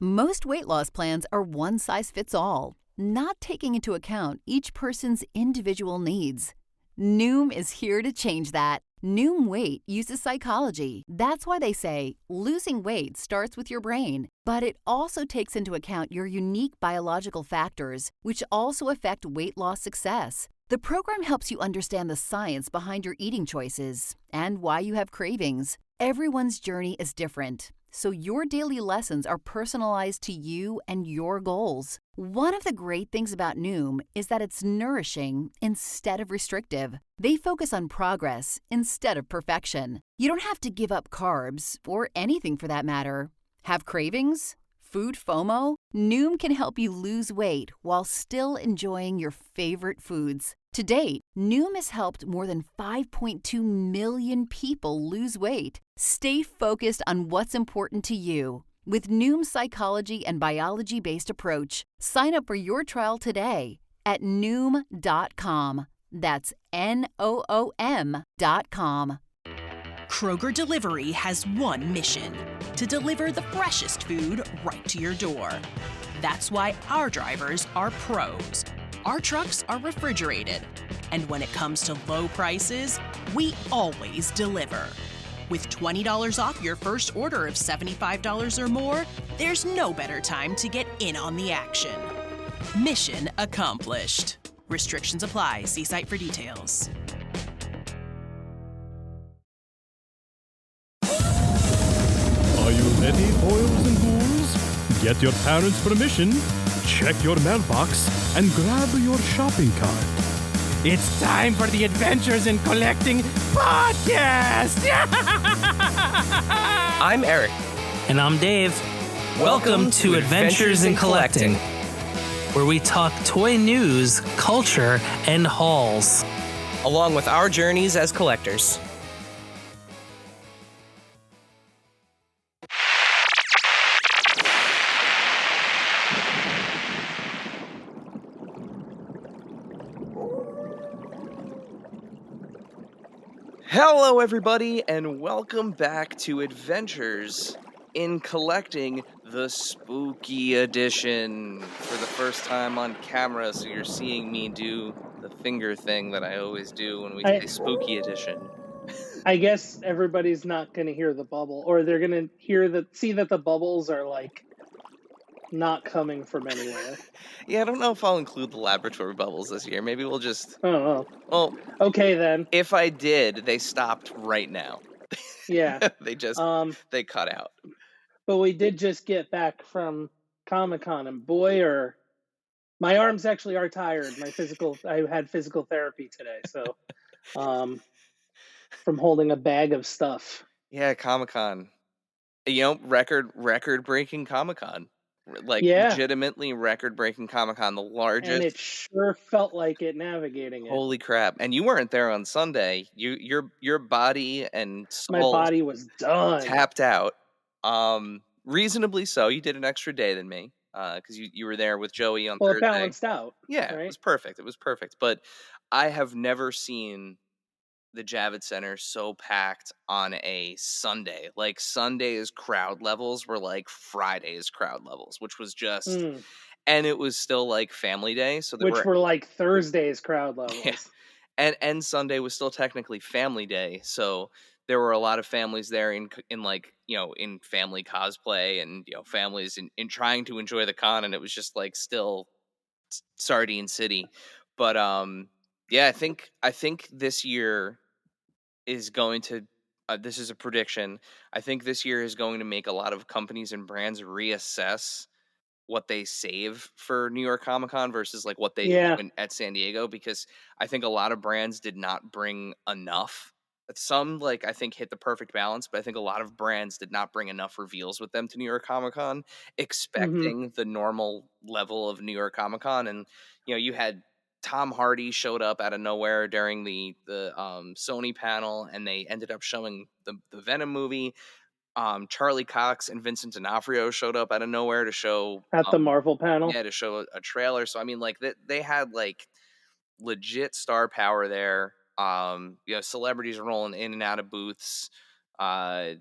Most weight loss plans are one size fits all, not taking into account each person's individual needs. Noom is here to change that. Noom Weight uses psychology. That's why they say losing weight starts with your brain. But it also takes into account your unique biological factors, which also affect weight loss success. The program helps you understand the science behind your eating choices and why you have cravings. Everyone's journey is different, so your daily lessons are personalized to you and your goals. One of the great things about Noom is that it's nourishing instead of restrictive. They focus on progress instead of perfection. You don't have to give up carbs, or anything for that matter. Have cravings? Food FOMO? Noom can help you lose weight while still enjoying your favorite foods. To date, Noom has helped more than 5.2 million people lose weight. Stay focused on what's important to you with Noom's psychology and biology-based approach. Sign up for your trial today at Noom.com. That's Noom.com. Kroger Delivery has one mission: to deliver the freshest food right to your door. That's why our drivers are pros. Our trucks are refrigerated. And when it comes to low prices, we always deliver. With $20 off your first order of $75 or more, there's no better time to get in on the action. Mission accomplished. Restrictions apply. See site for details. Are you ready, boys and ghouls? Get your parents' permission, check your mailbox, and grab your shopping cart. It's time for the Adventures in Collecting podcast! I'm Eric. And I'm Dave. Welcome to Adventures in Collecting, where we talk toy news, culture, and hauls, Along with our journeys as collectors. Hello, everybody, and welcome back to Adventures in Collecting, the Spooky Edition. For the first time on camera, so you're seeing me do the finger thing that I always do when we say Spooky Edition. I guess everybody's not going to hear the bubble, or they're going to see that the bubbles are like not coming from anywhere. Yeah, I don't know if I'll include the laboratory bubbles this year. Maybe we'll just... Oh, Well, okay then. if I did, they stopped right now. Yeah. They cut out. But we did just get back from Comic-Con, and boy, my arms actually are tired. I had physical therapy today, so from holding a bag of stuff. Yeah, Comic-Con. Record-breaking Comic-Con. Yeah. Legitimately record-breaking Comic-Con, the largest. And it sure felt like it navigating it. Holy crap. And you weren't there on Sunday. Your body and soul... My body was done. Tapped out. Reasonably so. You did an extra day than me. Because you were there with Joey on Thursday. Well, it balanced out. Yeah, right? It was perfect. But I have never seen the Javits Center so packed on a Sunday. Like, Sunday's crowd levels were like Friday's crowd levels, which was just... And it was still like family day. So which were like Thursday's crowd levels. Yeah. And Sunday was still technically family day. So there were a lot of families there in like, in family cosplay and, families in trying to enjoy the con. And it was just like still Sardine City. But yeah, I think this year is going to, this is a prediction. I think this year is going to make a lot of companies and brands reassess what they save for New York Comic Con versus like what they do at San Diego, because I think a lot of brands did not bring enough. Some, like, I think hit the perfect balance, but I think a lot of brands did not bring enough reveals with them to New York Comic Con, expecting the normal level of New York Comic Con. And, you had Tom Hardy showed up out of nowhere during the Sony panel, and they ended up showing the Venom movie. Charlie Cox and Vincent D'Onofrio showed up out of nowhere to show... At the Marvel panel? Yeah, to show a trailer. So, I mean, like, they had, like, legit star power there. Celebrities rolling in and out of booths, for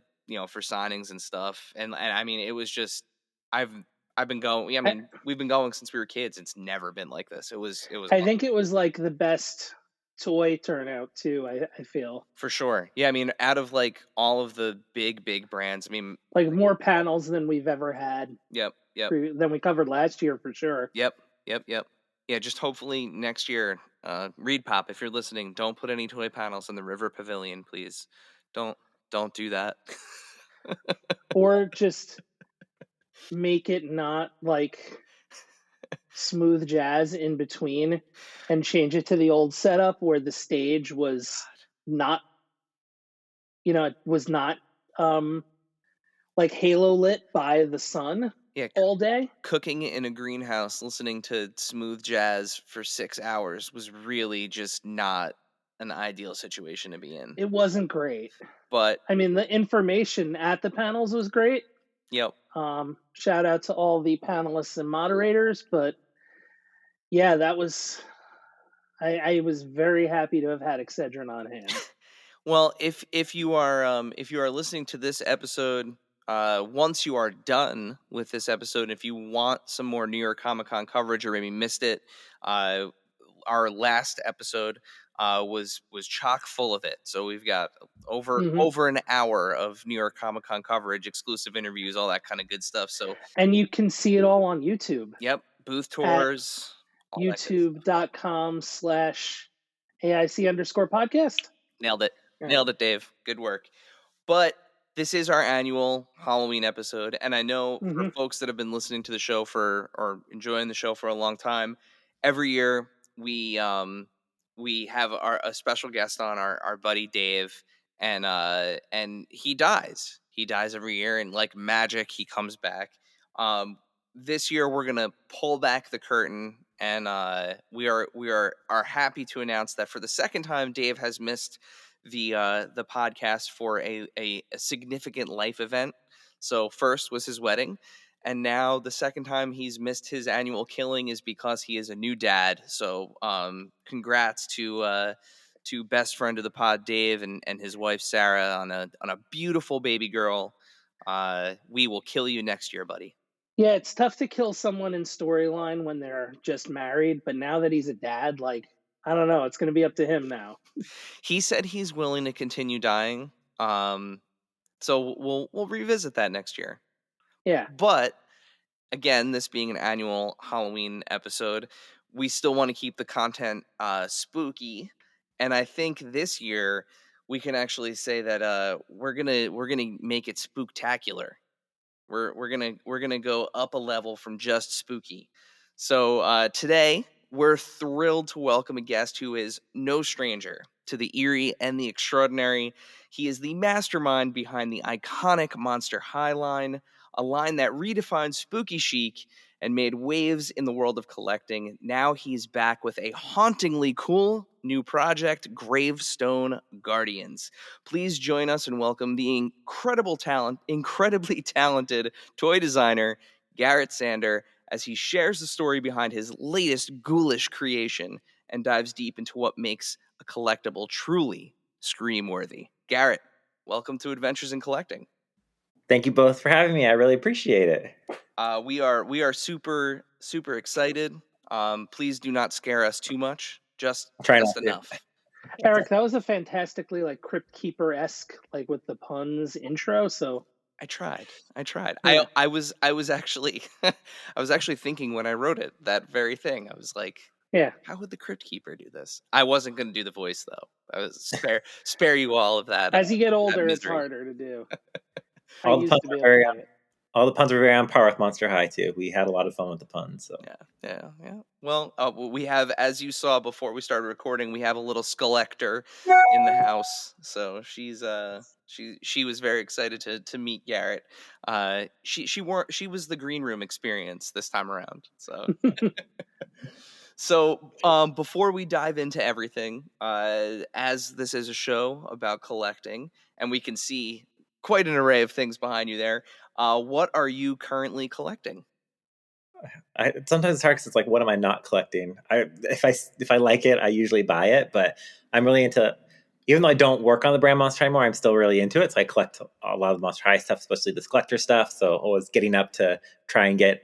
signings and stuff. And I mean, it was just... I've been going. Yeah, I mean, we've been going since we were kids. It's never been like this. It was. I think it was like the best toy turnout too. I feel For sure. Yeah, I mean, out of like all of the big brands, I mean, like more panels than we've ever had. yep. Than we covered last year for sure. Yep. Yeah, just hopefully next year, Reed Pop, if you're listening, don't put any toy panels in the River Pavilion, please. Don't do that. Or just make it not like smooth jazz in between and change it to the old setup where the stage was not, it was not like halo lit by the sun all day. Cooking in a greenhouse, listening to smooth jazz for 6 hours was really just not an ideal situation to be in. It wasn't great. But I mean, the information at the panels was great. Yep. Shout out to all the panelists and moderators, but yeah, that was. I was very happy to have had Excedrin on hand. Well, if you are listening to this episode, once you are done with this episode, if you want some more New York Comic Con coverage or maybe missed it, our last episode was chock full of it. So we've got over an hour of New York Comic Con coverage, exclusive interviews, all that kind of good stuff. So and you can see it all on YouTube. Yep, booth tours. YouTube.com/AIC_podcast. Nailed it. Nailed it, Dave. Good work. But this is our annual Halloween episode, and I know for folks that have been listening to the show or enjoying the show for a long time, every year we have a special guest on, our buddy Dave, and he dies. He dies every year, and like magic, he comes back. This year we're gonna pull back the curtain, and we are happy to announce that for the second time, Dave has missed the podcast for a significant life event. So first was his wedding, and now the second time he's missed his annual killing is because he is a new dad. So congrats to best friend of the pod, Dave, and his wife Sarah on a beautiful baby girl. We will kill you next year, buddy. Yeah, it's tough to kill someone in storyline when they're just married, but now that he's a dad, like, I don't know, it's going to be up to him now. He said he's willing to continue dying. So we'll revisit that next year. Yeah. But again, this being an annual Halloween episode, we still want to keep the content spooky, and I think this year we can actually say that we're gonna make it spooktacular. We're gonna go up a level from just spooky. So today we're thrilled to welcome a guest who is no stranger to the eerie and the extraordinary. He is the mastermind behind the iconic Monster High line, a line that redefined spooky chic and made waves in the world of collecting. Now he's back with a hauntingly cool new project, Gravestone Guardians. Please join us and welcome the incredibly talented toy designer, Garrett Sander, as he shares the story behind his latest ghoulish creation and dives deep into what makes a collectible truly scream-worthy. Garrett, welcome to Adventures in Collecting. Thank you both for having me. I really appreciate it. We are super excited. Please do not scare us too much. Just enough. Eric, that was a fantastically like Crypt Keeper-esque, like with the puns intro. So I tried. Yeah. I was actually I was actually thinking when I wrote it that very thing. I was like, yeah, how would the Crypt Keeper do this? I wasn't going to do the voice though. I was spare you all of that. As you get older, it's harder to do. All the puns were very on par with Monster High too. We had a lot of fun with the puns. So yeah. Well, we have, as you saw before we started recording, we have a little Skelector in the house. So she was very excited to meet Garrett. She was the green room experience this time around. So. So before we dive into everything, as this is a show about collecting, and we can see quite an array of things behind you there, what are you currently collecting? Sometimes it's hard because it's like, what am I not collecting? If I like it, I usually buy it, but I'm really into even though I don't work on the brand Monster High anymore, I'm still really into it. So I collect a lot of Monster High stuff, especially this collector stuff. So always getting up to try and get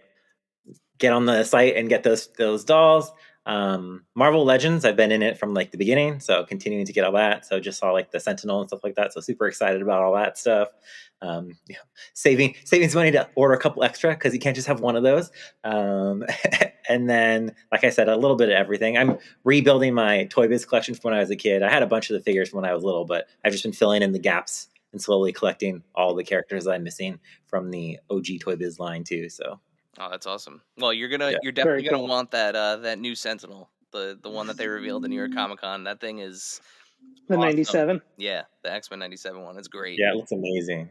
on the site and get those dolls. Marvel Legends, I've been in it from like the beginning, so continuing to get all that. So just saw like the Sentinel and stuff like that. So super excited about all that stuff. Saving some money to order a couple extra because you can't just have one of those. And then, like I said, a little bit of everything. I'm rebuilding my Toy Biz collection from when I was a kid. I had a bunch of the figures from when I was little, but I've just been filling in the gaps and slowly collecting all the characters that I'm missing from the OG Toy Biz line too. So. Oh, that's awesome. Well, you're definitely gonna want that new Sentinel, the one that they revealed in New York Comic Con. That thing is the awesome. 97. Yeah, the X-Men 97 one is great. Yeah, it looks amazing.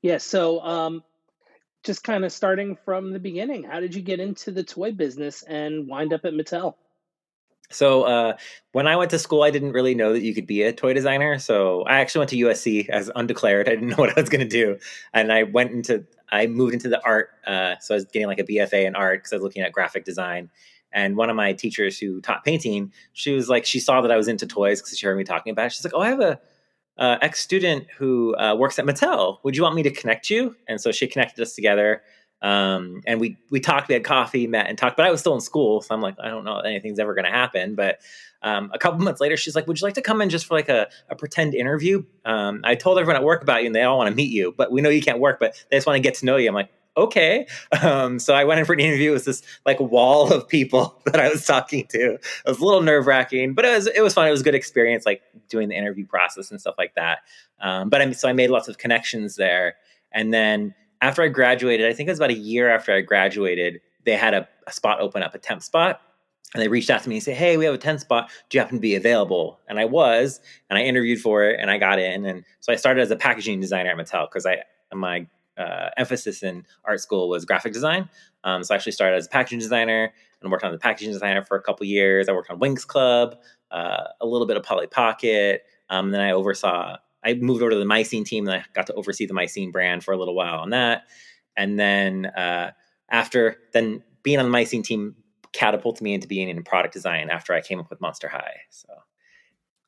Yeah, so just kind of starting from the beginning, how did you get into the toy business and wind up at Mattel? So when I went to school, I didn't really know that you could be a toy designer. So I actually went to USC as undeclared. I didn't know what I was going to do. And I moved into the art. So I was getting like a BFA in art because I was looking at graphic design. And one of my teachers who taught painting, she saw that I was into toys because she heard me talking about it. She's like, oh, I have a ex-student who works at Mattel. Would you want me to connect you? And so she connected us together. And we talked, we had coffee, met and talked, but I was still in school. So I'm like, I don't know if anything's ever going to happen. But a couple months later, she's like, would you like to come in just for like a pretend interview? I told everyone at work about you and they all want to meet you, but we know you can't work, but they just want to get to know you. I'm like, okay. So I went in for an interview. It was this like wall of people that I was talking to. It was a little nerve wracking, but it was fun. It was a good experience, like doing the interview process and stuff like that. So I made lots of connections there. And then after I graduated, I think it was about a year after I graduated, they had a spot open up, a temp spot. And they reached out to me and said, hey, we have a temp spot. Do you happen to be available? And I was, and I interviewed for it and I got in. And so I started as a packaging designer at Mattel because my emphasis in art school was graphic design. So I actually started as a packaging designer and worked on the packaging designer for a couple years. I worked on Winx Club, a little bit of Polly Pocket. And then I moved over to the Mycene team and I got to oversee the Mycene brand for a little while on that. And then after being on the Mycene team catapulted me into being in product design after I came up with Monster High.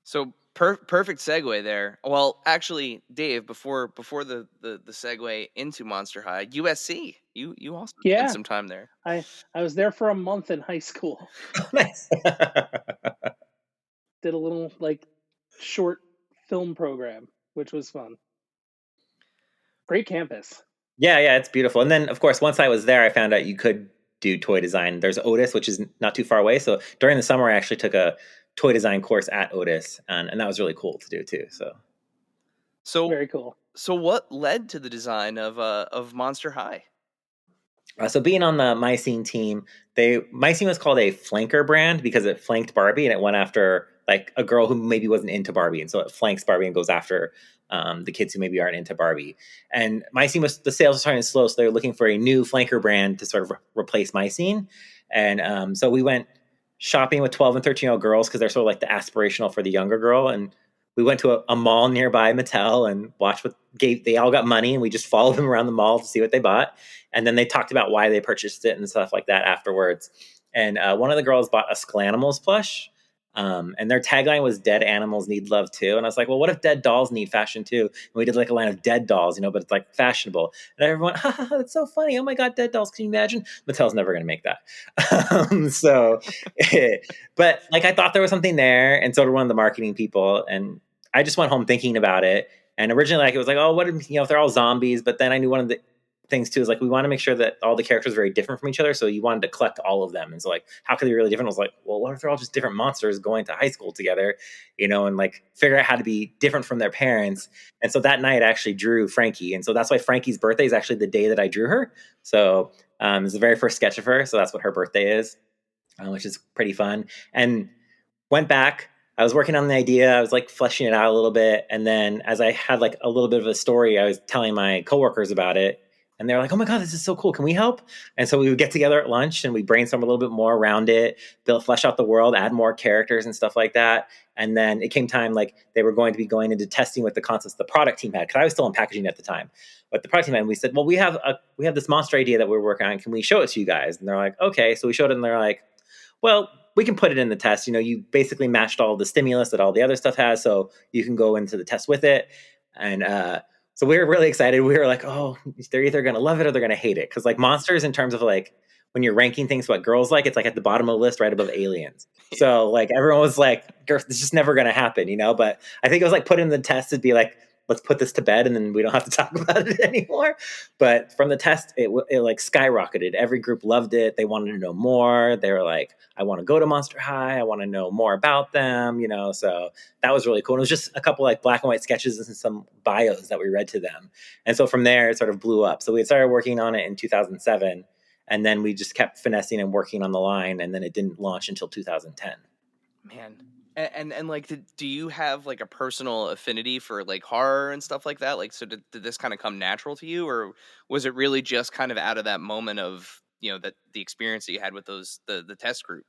So perfect segue there. Well, actually, Dave, before the segue into Monster High, USC, you also spent some time there. I was there for a month in high school. Nice. Did a little like short film program, which was fun. Great campus. Yeah, it's beautiful. And then, of course, once I was there, I found out you could do toy design. There's Otis, which is not too far away. So during the summer, I actually took a toy design course at Otis, and that was really cool to do too. So very cool. So what led to the design of Monster High? So being on the Mycene team, Mycene was called a flanker brand because it flanked Barbie and it went after like a girl who maybe wasn't into Barbie. And so it flanks Barbie and goes after the kids who maybe aren't into Barbie. And Mycene the sales were starting to slow. So they were looking for a new flanker brand to sort of replace Mycene. And so we went shopping with 12 and 13-year-old girls because they're sort of like the aspirational for the younger girl. And we went to a mall nearby Mattel and watched they all got money and we just followed them around the mall to see what they bought. And then they talked about why they purchased it and stuff like that afterwards. And one of the girls bought a Sklanimals plush. And their tagline was dead animals need love too. And I was like, well, what if dead dolls need fashion too? And we did like a line of dead dolls, but it's like fashionable. And everyone, that's so funny. Oh my God, dead dolls. Can you imagine? Mattel's never going to make that. But like, I thought there was something there. And so did one of the marketing people. And I just went home thinking about it. And originally, like, it was like, oh, what if they're all zombies? But then I knew one of the things too is like, we want to make sure that all the characters are very different from each other. So you wanted to collect all of them. And so like, how could they be really different? I was like, well, what if they're all just different monsters going to high school together, and like figure out how to be different from their parents. And so that night I actually drew Frankie. And so that's why Frankie's birthday is actually the day that I drew her. So it's the very first sketch of her. So that's what her birthday is, which is pretty fun. And went back. I was working on the idea. I was like fleshing it out a little bit. And then as I had like a little bit of a story, I was telling my coworkers about it. And they're like, oh my God, this is so cool. Can we help? And so we would get together at lunch and we brainstorm a little bit more around it, flesh out the world, add more characters and stuff like that. And then it came time, like they were going to be going into testing with the concepts the product team had, because I was still in packaging at the time. But the product team had, we said, well, we have this monster idea that we're working on. Can we show it to you guys? And they're like, okay. So we showed it and they're like, well, we can put it in the test. You basically matched all the stimulus that all the other stuff has, so you can go into the test with it. And so we were really excited. We were like, oh, they're either going to love it or they're going to hate it. Because like Monsters, in terms of like when you're ranking things what girls like, it's like at the bottom of the list right above Aliens. So like everyone was like, it's just never going to happen, But I think it was like put in the test to be like, let's put this to bed and then we don't have to talk about it anymore. But from the test, it like skyrocketed. Every group loved it. They wanted to know more. They were like, I want to go to Monster High. I want to know more about them, So that was really cool. And it was just a couple like black and white sketches and some bios that we read to them. And so from there, it sort of blew up. So we had started working on it in 2007. And then we just kept finessing and working on the line. And then it didn't launch until 2010. Man. And like, do you have like a personal affinity for like horror and stuff like that? Like, so did this kind of come natural to you, or was it really just kind of out of that moment of, that the experience that you had with the test group?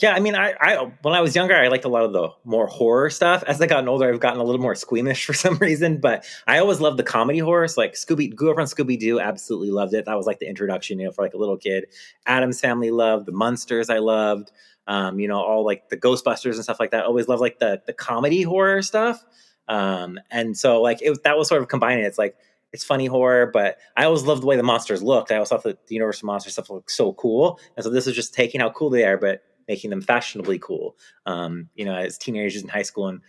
Yeah, I mean, I when I was younger, I liked a lot of the more horror stuff. As I gotten older, I've gotten a little more squeamish for some reason, but I always loved the comedy horror. So like grew up on Scooby-Doo, absolutely loved it. That was like the introduction, for like a little kid. Addams Family loved, the Munsters I loved. All like the Ghostbusters and stuff like that. Always loved like the comedy horror stuff. And so like that was sort of combining. It's like, it's funny horror, but I always loved the way the monsters looked. I always thought that the Universal Monster stuff looked so cool. And so this is just taking how cool they are, but making them fashionably cool. As teenagers in high school, and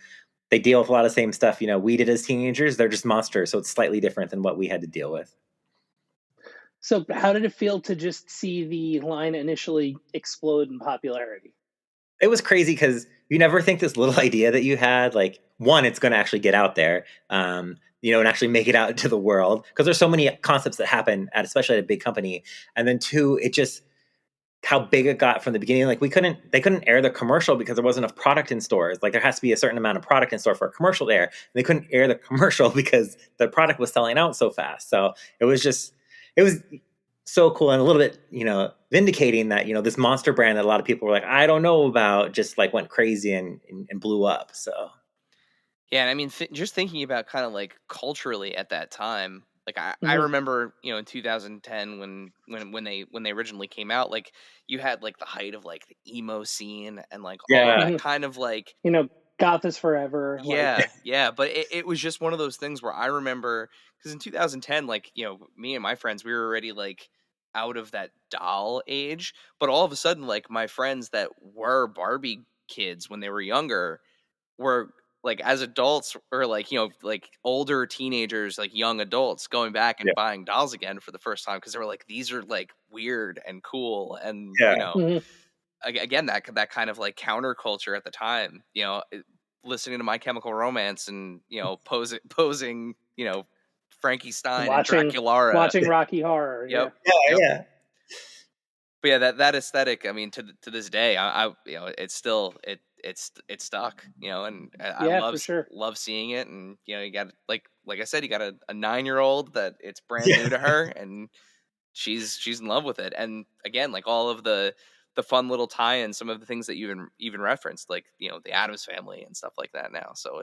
they deal with a lot of the same stuff, we did as teenagers. They're just monsters. So it's slightly different than what we had to deal with. So how did it feel to just see the line initially explode in popularity? It was crazy because you never think this little idea that you had, like, one, it's going to actually get out there, and actually make it out into the world, because there's so many concepts that happen especially at a big company. And then two, it just, how big it got from the beginning. Like they couldn't air the commercial because there wasn't enough product in stores. Like there has to be a certain amount of product in store for a commercial to air. And they couldn't air the commercial because the product was selling out so fast. So it was so cool and a little bit, vindicating that, this monster brand that a lot of people were like, I don't know about, just like went crazy and blew up. So. Yeah. And I mean, just thinking about kind of like culturally at that time, like I remember, in 2010 when they originally came out, like you had like the height of like the emo scene and like all of that kind of like, Goth is forever. Yeah. Yeah. But it was just one of those things where I remember, because in 2010, like, me and my friends, we were already like out of that doll age, but all of a sudden, like my friends that were Barbie kids when they were younger were like, as adults, or like, like older teenagers, like young adults going back and buying dolls again for the first time, because they were like, these are like weird and cool. And again, that kind of like counterculture at the time, listening to My Chemical Romance and posing Frankie Stein and Draculaura, watching Rocky Horror. Yep. Yeah. But yeah, that aesthetic, I mean, to this day, I it's still it's stuck, and I love seeing it. And you got, like I said, you got a 9-year-old that it's brand new to her, and she's in love with it. And again, like all of the fun little tie-ins, some of the things that you even referenced, like the Addams Family and stuff like that now. So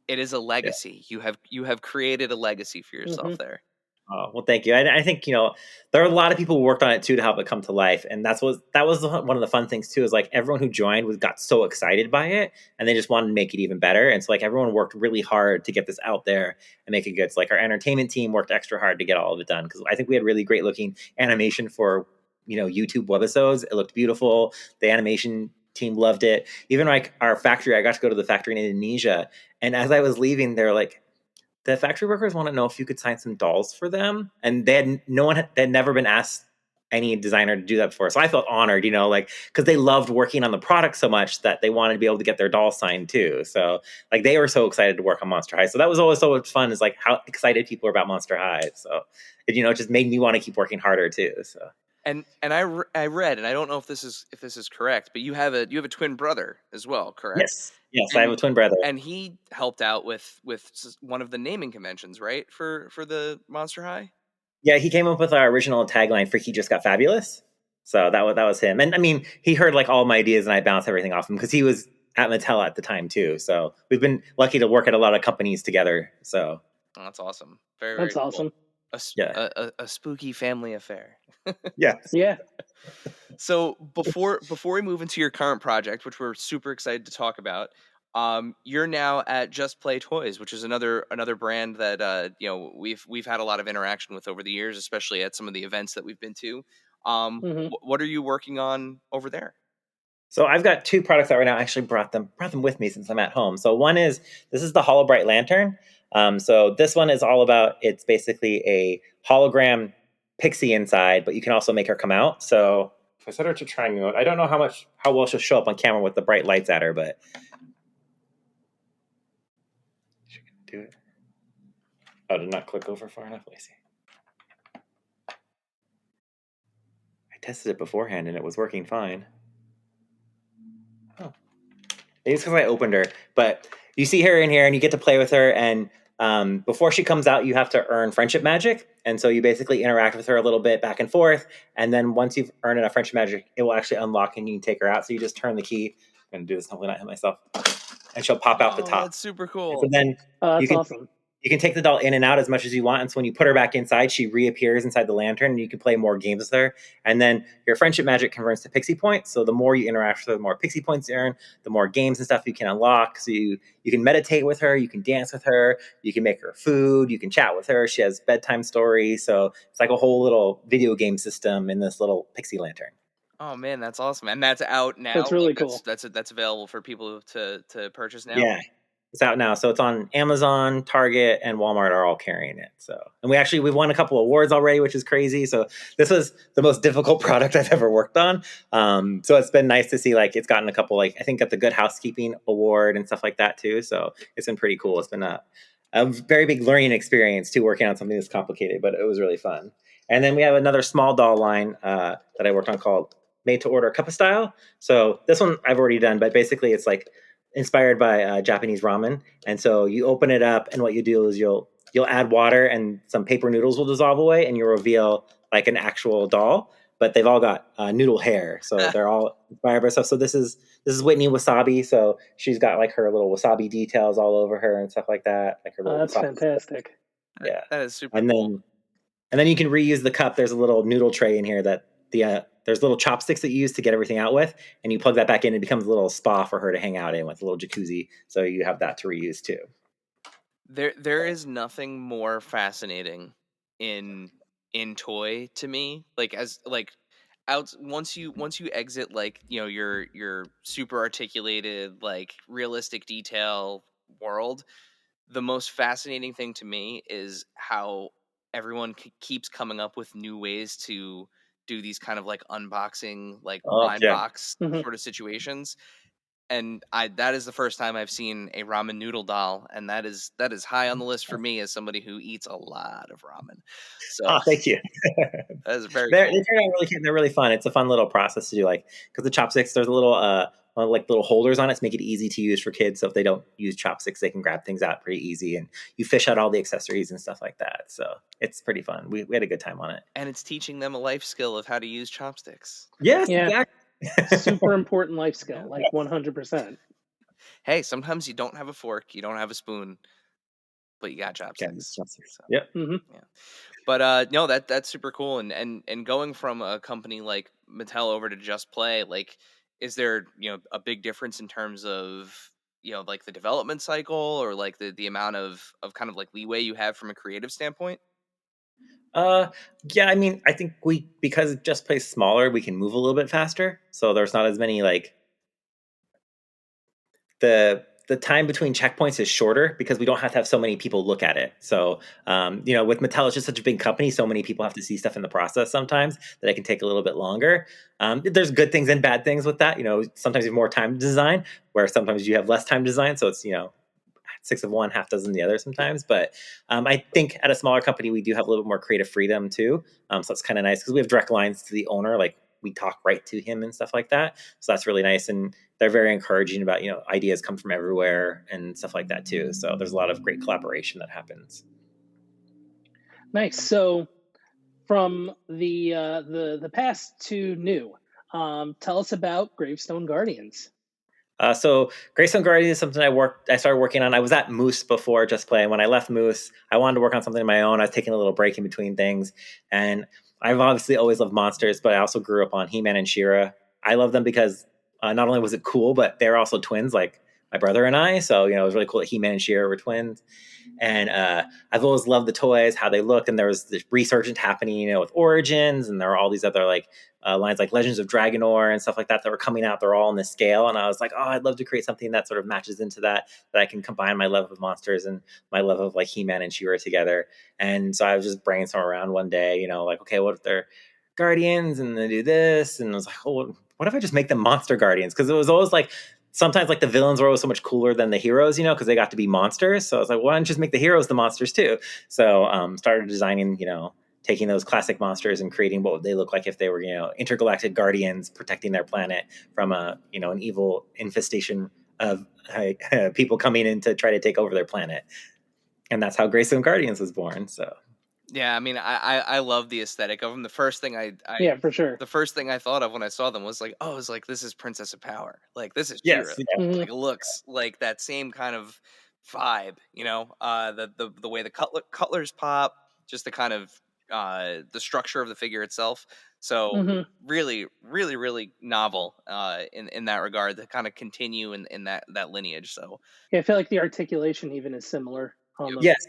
it is a legacy. You have created a legacy for yourself there. Oh, well, thank you. I think, there are a lot of people who worked on it too to help it come to life. And that was one of the fun things too, is like everyone who joined got so excited by it and they just wanted to make it even better. And so like everyone worked really hard to get this out there and make it good. So like our entertainment team worked extra hard to get all of it done, because I think we had really great looking animation for, YouTube webisodes. It looked beautiful. The animation team loved it. Even like our factory, I got to go to the factory in Indonesia. And as I was leaving, they're like, the factory workers want to know if you could sign some dolls for them. And they had never been asked any designer to do that before. So I felt honored, because they loved working on the product so much that they wanted to be able to get their dolls signed too. So like they were so excited to work on Monster High. So that was always so much fun, is like how excited people are about Monster High. So it just made me want to keep working harder too. So. And I read, and I don't know if this is correct, but you have a twin brother as well, correct? Yes, I have a twin brother, and he helped out with one of the naming conventions, right? For the Monster High. Yeah, he came up with our original tagline for "He Just Got Fabulous." So that was him. And I mean, he heard like all my ideas, and I bounced everything off him because he was at Mattel at the time too. So we've been lucky to work at a lot of companies together. So that's awesome. Very, awesome. A spooky family affair. Yes. Yeah. So before we move into your current project, which we're super excited to talk about, you're now at Just Play Toys, which is another brand that we've had a lot of interaction with over the years, especially at some of the events that we've been to. Hmm. What are you working on over there? So I've got two products out right now. I actually brought them with me since I'm at home. So one is, this is the Hollow Bright Lantern. So this one is all about, it's basically a hologram pixie inside, but you can also make her come out. So if I set her to trying mode, I don't know how well she'll show up on camera with the bright lights at her, but she can do it. Oh, did not click over far enough. Let me see. I tested it beforehand and it was working fine. Oh. Maybe it's because I opened her, but you see her in here and you get to play with her. And before she comes out, you have to earn friendship magic. And so you basically interact with her a little bit back and forth. And then once you've earned enough friendship magic, it will actually unlock and you can take her out. So you just turn the key. I'm going to do this, hopefully not hit myself. And she'll pop out the top. That's super And cool. so then That's awesome. you can take the doll in and out as much as you want. And so when you put her back inside, she reappears inside the lantern and you can play more games with her. And then your friendship magic converts to pixie points. So the more you interact with her, the more pixie points you earn, the more games and stuff you can unlock. So you can meditate with her, you can dance with her, you can make her food, you can chat with her. She has bedtime stories. So it's like a whole little video game system in this little pixie lantern. Oh man, that's awesome, and that's out now. That's really cool. That's available for people to purchase now. Yeah. It's out now. So it's on Amazon, Target, and Walmart are all carrying it. So, and we've won a couple awards already, which is crazy. So this was the most difficult product I've ever worked on. So it's been nice to see, like, it's gotten a couple, like, I think got the Good Housekeeping Award and stuff like that too. So it's been pretty cool. It's been a very big learning experience too, working on something that's complicated, but it was really fun. And then we have another small doll line that I worked on called Made to Order Cup of Style. So this one I've already done, but basically it's like inspired by Japanese ramen. And so you open it up, and what you do is you'll add water, and some paper noodles will dissolve away, and you reveal like an actual doll. But they've all got noodle hair, so they're all inspired by stuff. So this is Whitney Wasabi. So she's got like her little wasabi details all over her and stuff like that. Like her little. That's fantastic. Yeah, that is super. And cool. then you can reuse the cup. There's a little noodle tray in here that there's little chopsticks that you use to get everything out with, and you plug that back in. It becomes a little spa for her to hang out in with a little jacuzzi. So you have that to reuse too. There is nothing more fascinating in toy to me. Like once you exit, like, your super articulated, like, realistic detail world, the most fascinating thing to me is how everyone keeps coming up with new ways to do these kind of like unboxing, like blind box sort of situations. And that is the first time I've seen a ramen noodle doll, and that is high on the list for me as somebody who eats a lot of ramen. So thank you. That is very They're cool. really cute. They're really fun. It's a fun little process to do, like, because the chopsticks, there's a little like little holders on it to make it easy to use for kids. So if they don't use chopsticks, they can grab things out pretty easy, and you fish out all the accessories and stuff like that. So it's pretty fun. We had a good time on it. And it's teaching them a life skill of how to use chopsticks. Yes, Yeah. exactly. Super important life skill, like 100%. Hey, sometimes you don't have a fork, you don't have a spoon, but you got chopsticks. So. Yep. Mm-hmm. Yeah. But no, that's super cool. And going from a company like Mattel over to Just Play, like, is there a big difference in terms of like the development cycle, or like the amount of kind of like leeway you have from a creative standpoint? Yeah, I mean, I think because it Just Plays smaller, we can move a little bit faster. So there's not as many, like, the time between checkpoints is shorter because we don't have to have so many people look at it. So, with Mattel, it's just such a big company. So many people have to see stuff in the process sometimes that it can take a little bit longer. There's good things and bad things with that. Sometimes you have more time to design, where sometimes you have less time to design. So it's, 6 of one, half dozen the other sometimes. But I think at a smaller company, we do have a little bit more creative freedom too. So it's kind of nice because we have direct lines to the owner. Like, we talk right to him and stuff like that. So that's really nice. And they're very encouraging about, ideas come from everywhere and stuff like that too. So there's a lot of great collaboration that happens. Nice. So from the past to new, tell us about Gravestone Guardians. So Gravestone Guardians is something I started working on. I was at Moose before Just Play. And when I left Moose, I wanted to work on something of my own. I was taking a little break in between things. And I've obviously always loved monsters, but I also grew up on He-Man and She-Ra. I love them because not only was it cool, but they're also twins, like my brother and I. So it was really cool that He-Man and She-Ra were twins. And I've always loved the toys, how they looked, and there was this resurgence happening, with Origins, and there were all these other like lines like Legends of Dragonor and stuff like that were coming out. They're all on this scale, and I was like, oh, I'd love to create something that sort of matches into that I can combine my love of monsters and my love of like He-Man and She-Ra together. And so I was just brainstorming around one day, like, okay, what if they're guardians and they do this? And I was like, oh, what if I just make them monster guardians? Because it was always like, sometimes like the villains were always so much cooler than the heroes, because they got to be monsters. So I was like, why don't you just make the heroes the monsters too? So started designing, taking those classic monsters and creating what would they look like if they were, intergalactic guardians protecting their planet from an evil infestation of people coming in to try to take over their planet. And that's how Greystone Guardians was born. So yeah, I mean, I love the aesthetic of them. The first thing yeah, for sure. The first thing I thought of when I saw them was like, oh, it's like, this is Princess of Power. Like, this is yes, She-Ra. yeah. Like, it looks like that same kind of vibe, the way the cutlers pop, just the kind of the structure of the figure itself. So really, really, really novel in that regard to kind of continue in that lineage. So yeah, I feel like the articulation even is similar on them. Yes.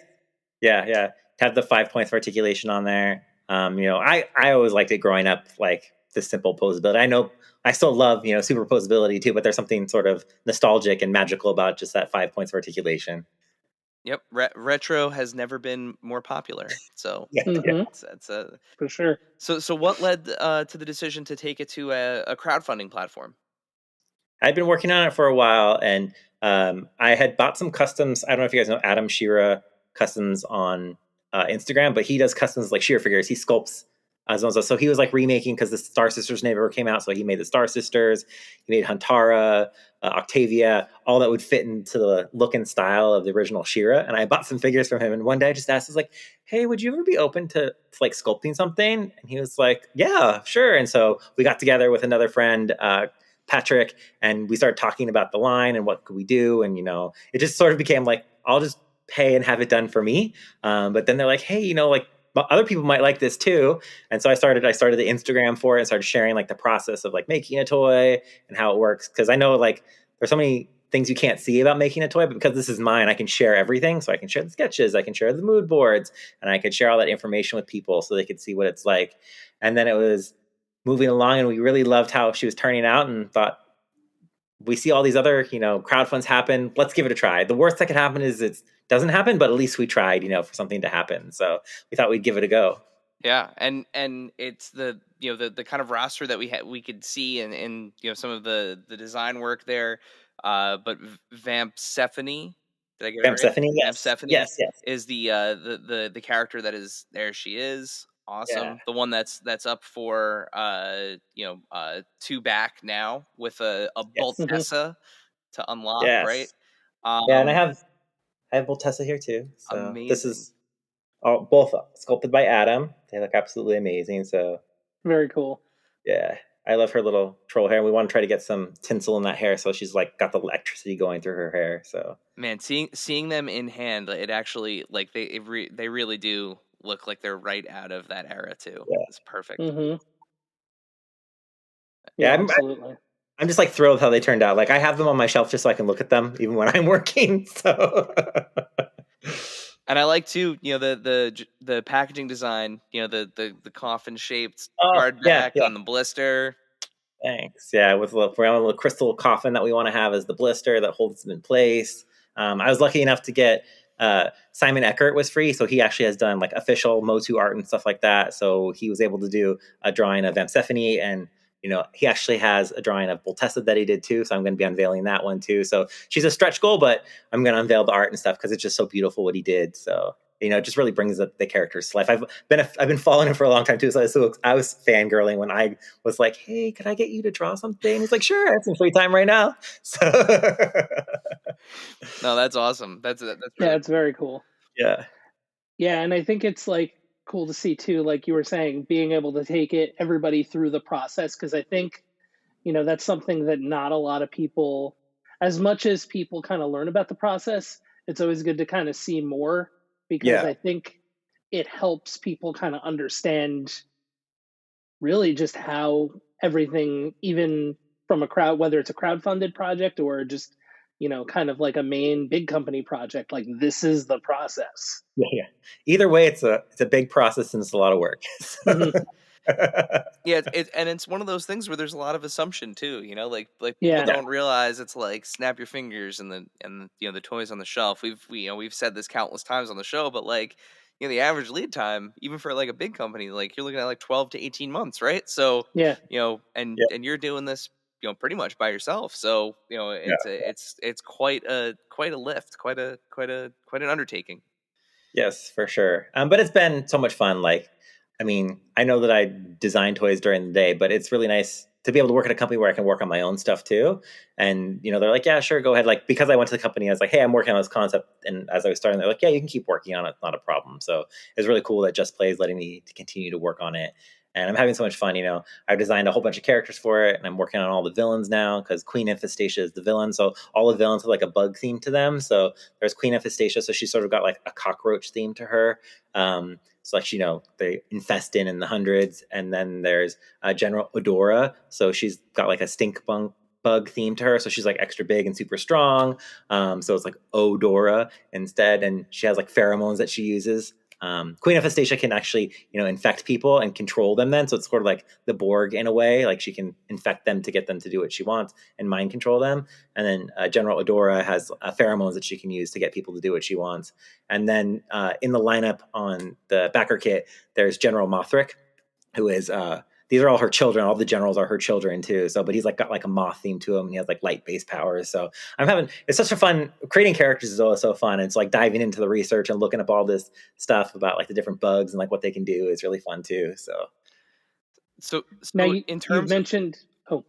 Yeah. Have the 5 points of articulation on there. I always liked it growing up, like the simple posability. I know I still love, superposability too, but there's something sort of nostalgic and magical about just that 5 points of articulation. Yep, retro has never been more popular. So it's for sure. So what led to the decision to take it to a crowdfunding platform? I'd been working on it for a while, and I had bought some customs. I don't know if you guys know Adam She-Ra Customs on Instagram, but he does customs like She-Ra figures. He sculpts so he was like remaking, because the Star Sisters never came out, so he made the Star Sisters. He made Huntara, Octavia, all that would fit into the look and style of the original She-Ra. And I bought some figures from him, and one day I just asked, I was like, hey, would you ever be open to like sculpting something? And he was like, yeah, sure. And so we got together with another friend, Patrick, and we started talking about the line and what could we do. And it just sort of became like, I'll just pay and have it done for me. But then they're like, hey, like other people might like this too. And so I started the Instagram for it and started sharing like the process of like making a toy and how it works. Cause I know like there's so many things you can't see about making a toy, but because this is mine, I can share everything. So I can share the sketches, I can share the mood boards, and I could share all that information with people so they could see what it's like. And then it was moving along, and we really loved how she was turning out, and thought, we see all these other, crowdfunds happen. Let's give it a try. The worst that could happen is it doesn't happen, but at least we tried, for something to happen. So we thought we'd give it a go. Yeah, and it's the the kind of roster that we could see in some of the design work there. But Vampsephone, did I get it right? Vampsephone, yes. Vampsephone yes. is the character that is there. She is awesome. Yeah. The one that's up for 2 back now with a Boltessa to unlock, right? Yeah, and I have Voltessa here too. So amazing. This is both sculpted by Adam. They look absolutely amazing. So very cool. Yeah, I love her little troll hair. And we want to try to get some tinsel in that hair, so she's like got the electricity going through her hair. So man, seeing them in hand, it actually like they really do look like they're right out of that era too. Yeah. It's perfect. Yeah, absolutely. I'm just like thrilled how they turned out. Like I have them on my shelf just so I can look at them even when I'm working. So and I like too, the packaging design, the coffin shaped card back on the blister. Thanks. Yeah, with a little crystal coffin that we want to have as the blister that holds them in place. I was lucky enough to get Simon Eckert was free, so he actually has done like official Motu art and stuff like that. So he was able to do a drawing of Vampsephone, and he actually has a drawing of Voltessa that he did too. So I'm going to be unveiling that one too. So she's a stretch goal, but I'm going to unveil the art and stuff because it's just so beautiful what he did. So it just really brings the characters to life. I've been following him for a long time too. So I was fangirling when I was like, "Hey, could I get you to draw something?" And he's like, "Sure, I have some free time right now." So no, that's awesome. That's it's very cool. Yeah, and I think it's like cool to see too, like you were saying, being able to take everybody through the process, because I think that's something that not a lot of people, as much as people kind of learn about the process, it's always good to kind of see more, because I think it helps people kind of understand really just how everything, even from a crowd, whether it's a crowdfunded project or just, kind of like a main big company project, like this is the process. Yeah. Either way, it's a big process and it's a lot of work. Mhm. Yeah, and it's one of those things where there's a lot of assumption too, like people Yeah. don't realize it's like snap your fingers and the toys on the shelf. We've said this countless times on the show, but like the average lead time, even for like a big company, like you're looking at like 12 to 18 months, right? So Yeah. and Yeah. and you're doing this pretty much by yourself. So Yeah. it's quite a lift, quite an undertaking. Yes, for sure. But it's been so much fun. Like, I mean, I know that I design toys during the day, but it's really nice to be able to work at a company where I can work on my own stuff too. And, they're like, yeah, sure, go ahead. Like, because I went to the company, I was like, hey, I'm working on this concept. And as I was starting, they're like, yeah, you can keep working on it. It's not a problem. So it's really cool that Just Play is letting me to continue to work on it. And I'm having so much fun. I've designed a whole bunch of characters for it, and I'm working on all the villains now because Queen Infestatia is the villain. So all the villains have like a bug theme to them. So there's Queen Infestatia, so she's sort of got like a cockroach theme to her. So like they infest in the hundreds, and then there's General Odora, so she's got like a stink bug theme to her, so she's like extra big and super strong. So it's like Odora instead, and she has like pheromones that she uses. Queen Infestatia can actually, infect people and control them then. So it's sort of like the Borg in a way, like she can infect them to get them to do what she wants and mind control them. And then General Odora has pheromones that she can use to get people to do what she wants. And then in the lineup on the backer kit, there's General Mothric, who is these are all her children. All the generals are her children too. So, but he's like got like a moth theme to him, and he has like light-based powers. So it's such a fun, creating characters is always so fun. It's like diving into the research and looking up all this stuff about like the different bugs and like what they can do is really fun too. So Now in you've terms of, mentioned. I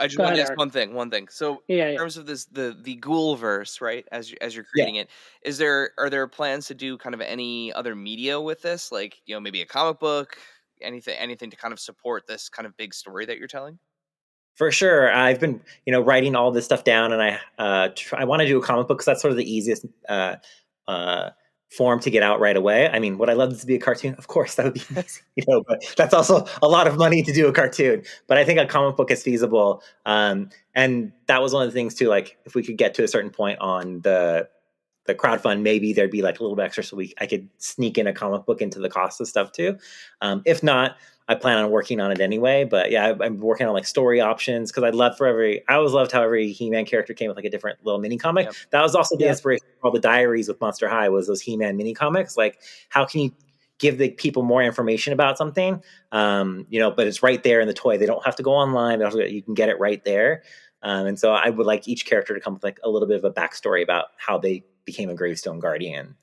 just Go wanted ahead, to ask Eric. one thing. So Yeah, in yeah. terms of the ghoul verse, right? As you're Yeah. creating it, are there plans to do kind of any other media with this? Like, maybe a comic book, anything to kind of support this kind of big story that you're telling? For sure. I've been, writing all this stuff down, and I want to do a comic book because that's sort of the easiest form to get out right away. I mean, would I love this to be a cartoon? Of course, that would be amazing, but that's also a lot of money to do a cartoon. But I think a comic book is feasible. And that was one of the things too, like if we could get to a certain point on the crowdfund, maybe there'd be like a little bit extra so I could sneak in a comic book into the cost of stuff too. If not, I plan on working on it anyway. But yeah, I'm working on like story options because I always loved how every He-Man character came with like a different little mini comic. Yep. That was also the inspiration for all the diaries with Monster High, was those He-Man mini comics. Like, how can you give the people more information about something? But it's right there in the toy. They don't have to go online. You can get it right there. And so I would like each character to come with like a little bit of a backstory about how they became a Gravestone Guardian.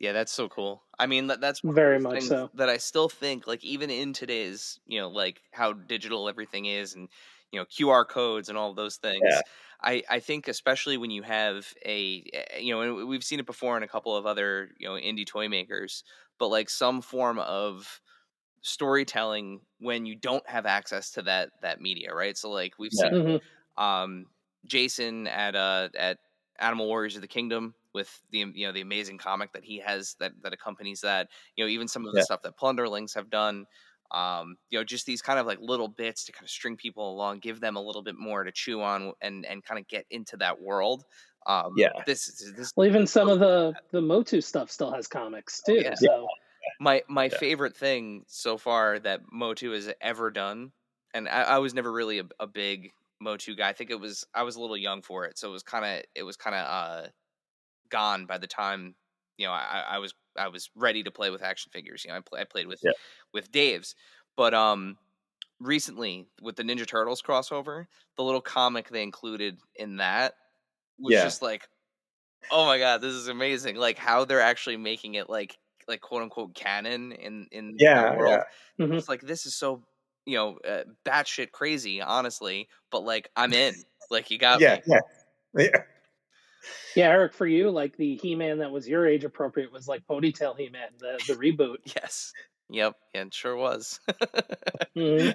Yeah, that's so cool. I mean, that's one of Very those much things so. that I still think, like, even in today's, like how digital everything is, and QR codes and all of those things. Yeah. I think especially when you have and we've seen it before in a couple of other indie toy makers, but like some form of storytelling when you don't have access to that media, right? So like we've Yeah. seen Mhm. Jason at Animal Warriors of the Kingdom with the amazing comic that he has that accompanies that. Even some of the Yeah. stuff that Plunderlings have done. Just these kind of like little bits to kind of string people along, give them a little bit more to chew on, and kind of get into that world. Yeah. This Well, even some of the Motu stuff still has comics too. yeah. So My Yeah. favorite thing so far that Motu has ever done, and I was never really a big Motu guy. I think I was a little young for it, so it was kind of gone by the time I was ready to play with action figures. I played Yeah. with Dave's, but recently with the Ninja Turtles crossover, the little comic they included in that was Yeah. just like, oh my god, this is amazing! Like how they're actually making it like quote unquote canon in that Yeah. world. Mhm. It's like, this is so batshit crazy, honestly, but like I'm in. Like, you got Yeah. me. Yeah. Yeah. Yeah, Eric, for you, like the He-Man that was your age appropriate was like Ponytail He-Man, the reboot. Yes. Yep. Yeah, it sure was. Mhm.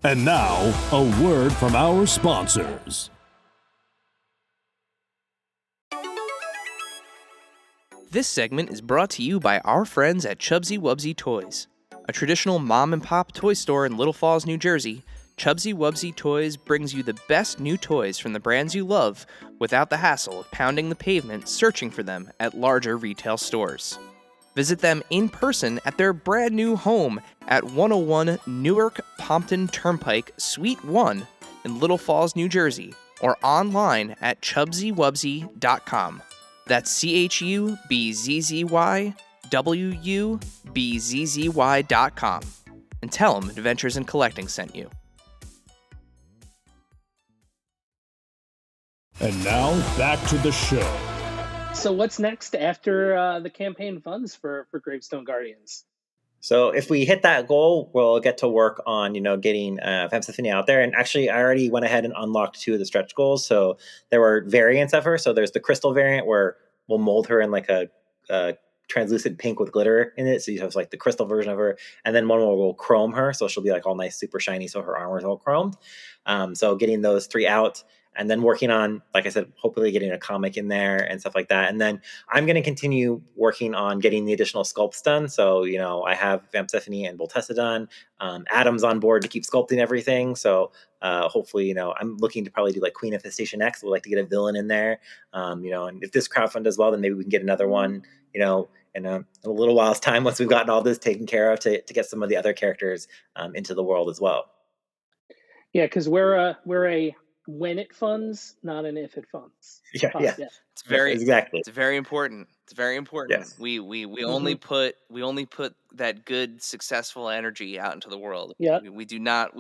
And now, a word from our sponsors. This segment is brought to you by our friends at Chubsy Wubsy Toys. A traditional mom-and-pop toy store in Little Falls, New Jersey, Chubsy Wubsy Toys brings you the best new toys from the brands you love without the hassle of pounding the pavement searching for them at larger retail stores. Visit them in person at their brand new home at 101 Newark Pompton Turnpike, Suite 1 in Little Falls, New Jersey, or online at ChubsyWubsy.com. That's ChubsyWubzzy.com. And tell them Adventures in Collecting sent you. And now, back to the show. So what's next after the campaign funds for Gravestone Guardians? So if we hit that goal, we'll get to work on, getting Femsiphony out there. And actually, I already went ahead and unlocked 2 of the stretch goals. So there were variants of her. So there's the crystal variant where we'll mold her in like a translucent pink with glitter in it. So you have like the crystal version of her. And then one where we'll chrome her. So she'll be like all nice, super shiny. So her armor is all chromed. So getting those 3 out. And then working on, like I said, hopefully getting a comic in there and stuff like that. And then I'm going to continue working on getting the additional sculpts done. So, I have Femsiphony and Voltessa done. Adam's on board to keep sculpting everything. So hopefully, I'm looking to probably do like Queen Infestation X. We'd like to get a villain in there. And if this crowdfund does well, then maybe we can get another one, in a little while's time once we've gotten all this taken care of to get some of the other characters into the world as well. Yeah, because we're a when it funds, not an if it funds. Yeah. It's very exactly. It's very important. It's very important. Yes. We only put that good successful energy out into the world. Yeah. We do not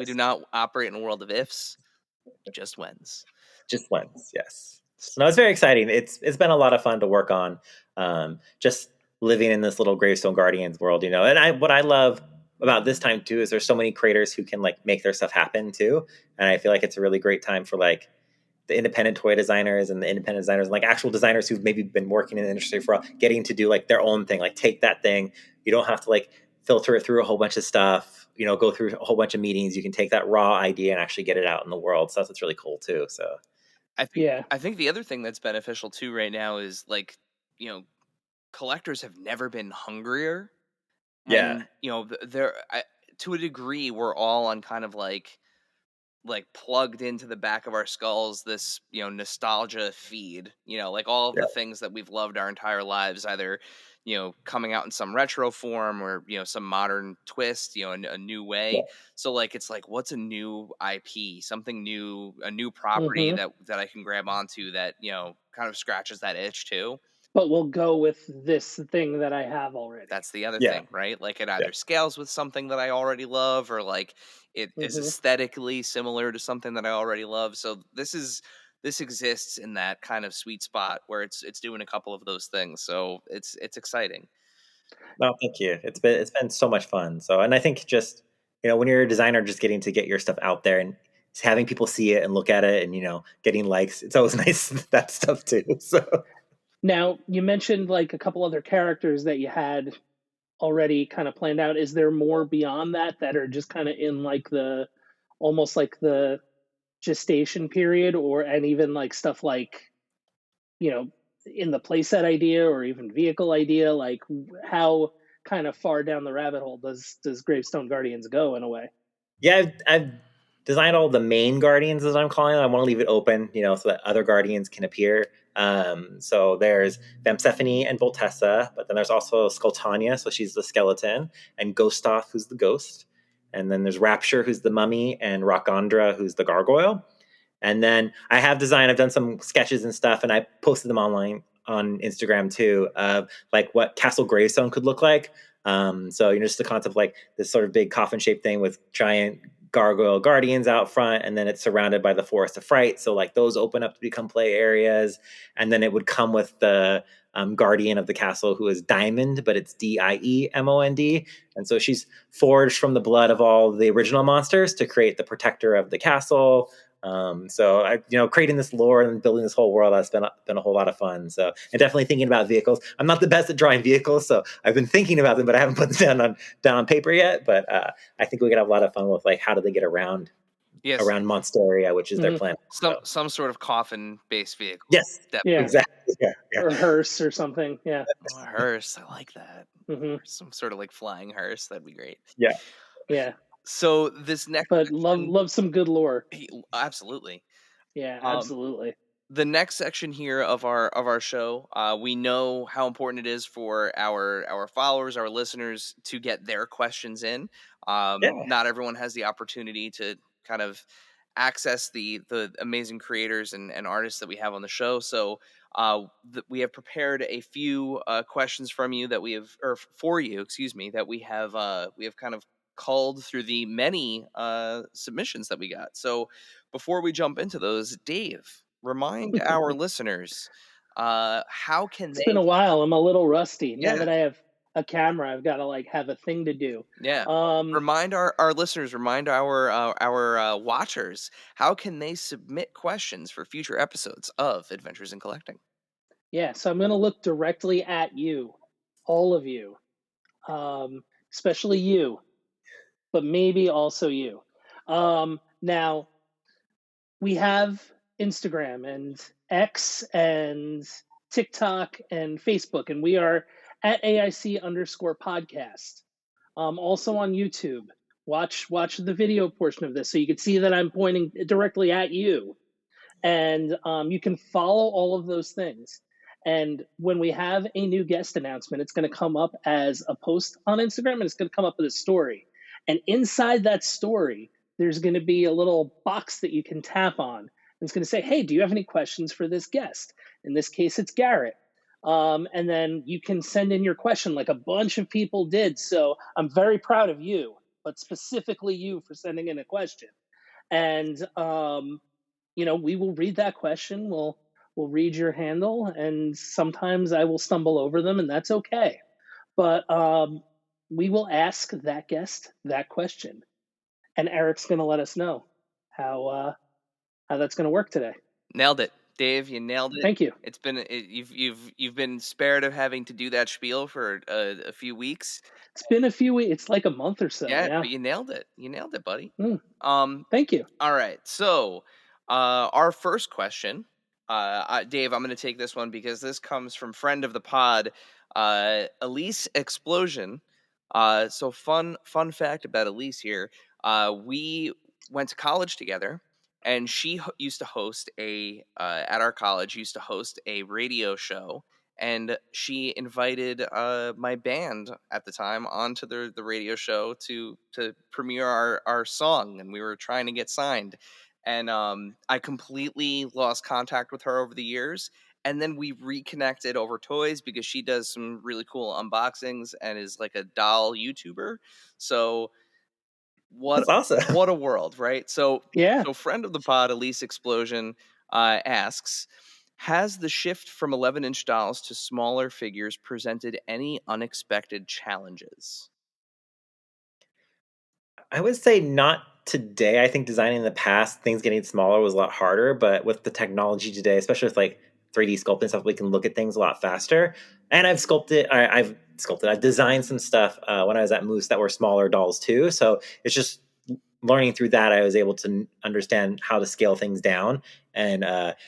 operate in a world of ifs, just whens. Just whens, yes. So, no, it's very exciting. It's been a lot of fun to work on. Just living in this little Gravestone Guardians world, And what I love about this time too is there's so many creators who can like make their stuff happen too, and I feel like it's a really great time for like the independent toy designers and the independent designers and like actual designers who've maybe been working in the industry for a while, getting to do like their own thing. Like take that thing, you don't have to like filter it through a whole bunch of stuff, go through a whole bunch of meetings. You can take that raw idea and actually get it out in the world. So that's really cool too. So I think the other thing that's beneficial too right now is like collectors have never been hungrier. Yeah. And, to a degree, we're all on kind of like plugged into the back of our skulls, this, nostalgia feed, like all of the things that we've loved our entire lives, either, coming out in some retro form or, some modern twist, a new way. Yeah. So like, it's like, what's a new IP, something new, a new property that I can grab onto that, kind of scratches that itch too. But we'll go with this thing that I have already. That's the other thing, right? Like it either scales with something that I already love, or like it is aesthetically similar to something that I already love. So this exists in that kind of sweet spot where it's doing a couple of those things. So it's exciting. No, thank you. It's been so much fun. So, and I think just when you're a designer, just getting to get your stuff out there and having people see it and look at it and getting likes, it's always nice that stuff too. So. Now, you mentioned like a couple other characters that you had already kind of planned out. Is there more beyond that are just kind of in like almost like the gestation period, and even like stuff like, in the playset idea or even vehicle idea? Like how kind of far down the rabbit hole does Gravestone Guardians go in a way? Yeah, I've designed all the main Guardians, as I'm calling it. I want to leave it open, so that other Guardians can appear. So there's Femsiphony and Voltessa, but then there's also Skultania, so she's the skeleton, and Ghostoff, who's the ghost. And then there's Rapture, who's the mummy, and Rockandra, who's the gargoyle. And then I've done some sketches and stuff, and I posted them online on Instagram too, of like what Castle Gravestone could look like. So, just the concept of like this sort of big coffin shaped thing with giant gargoyle guardians out front, and then it's surrounded by the Forest of Fright. So like those open up to become play areas. And then it would come with the guardian of the castle, who is Diamond, but it's Diemond. And so she's forged from the blood of all the original monsters to create the protector of the castle. So I, creating this lore and building this whole world has been a whole lot of fun. So, and definitely thinking about vehicles. I'm not the best at drawing vehicles, so I've been thinking about them, but I haven't put them down on paper yet. But I think we could have a lot of fun with like how do they get around Monsteria, which is their plan. Some sort of coffin based vehicle. Yes, yeah. Exactly. Yeah, yeah. or hearse or something. Yeah. Oh, a hearse. I like that. Hmm. Or some sort of like flying hearse. That'd be great. Yeah. Yeah. So this next But section, love some good lore. absolutely. Yeah, Um, absolutely. the next section here of our show, we know how important it is for our followers, our listeners, to get their questions in. Yeah. Not everyone has the opportunity to kind of access the amazing creators and artists that we have on the show. So we have prepared a few questions from you that we have, or for you, excuse me, that we have kind of culled through the many submissions that we got. So before we jump into those, Dave, remind our listeners how can It's been they? a while. I'm a little rusty. Now Yeah, that I have a camera, I've got to like have a thing to do. yeah. Um, Remind our listeners, remind our watchers, how can they submit questions for future episodes of Adventures in Collecting? yeah, so I'm going to look directly at you, all of you, especially you, but maybe also you. Now, we have Instagram and X and TikTok and Facebook, and we are at AIC_podcast. Also on YouTube. Watch the video portion of this so you can see that I'm pointing directly at you. And you can follow all of those things. And when we have a new guest announcement, it's going to come up as a post on Instagram and it's going to come up as a story. And inside that story, there's going to be a little box that you can tap on. And it's going to say, hey, do you have any questions for this guest? In this case, it's Garrett. And then you can send in your question like a bunch of people did. So I'm very proud of you, but specifically you for sending in a question. And we will read that question. We'll read your handle, and sometimes I will stumble over them, and that's okay. But we will ask that guest that question, and Eric's going to let us know how that's going to work today. Nailed it, Dave. You nailed it. Thank you. It's been you've been spared of having to do that spiel for a few weeks. It's been a few weeks. It's like a month or so. Yeah. But you nailed it. You nailed it, buddy. Mm, thank you. All right. So, our first question, Dave, I'm going to take this one because this comes from friend of the pod, Elise Explosion. So fun fact about Elise here. We went to college together, and she used to host at our college used to host a radio show. And she invited my band at the time onto the radio show to premiere our song, and we were trying to get signed. And I completely lost contact with her over the years. And then we reconnected over toys because she does some really cool unboxings and is like a doll YouTuber. So That's awesome. what a world, right? So Yeah. so friend of the pod, Elise Explosion, asks, has the shift from 11-inch dolls to smaller figures presented any unexpected challenges? I would say not today. I think designing in the past, things getting smaller was a lot harder, but with the technology today, especially with like 3D sculpting stuff, we can look at things a lot faster. And I've designed some stuff when I was at Moose that were smaller dolls too. So it's just learning through that, I was able to understand how to scale things down. And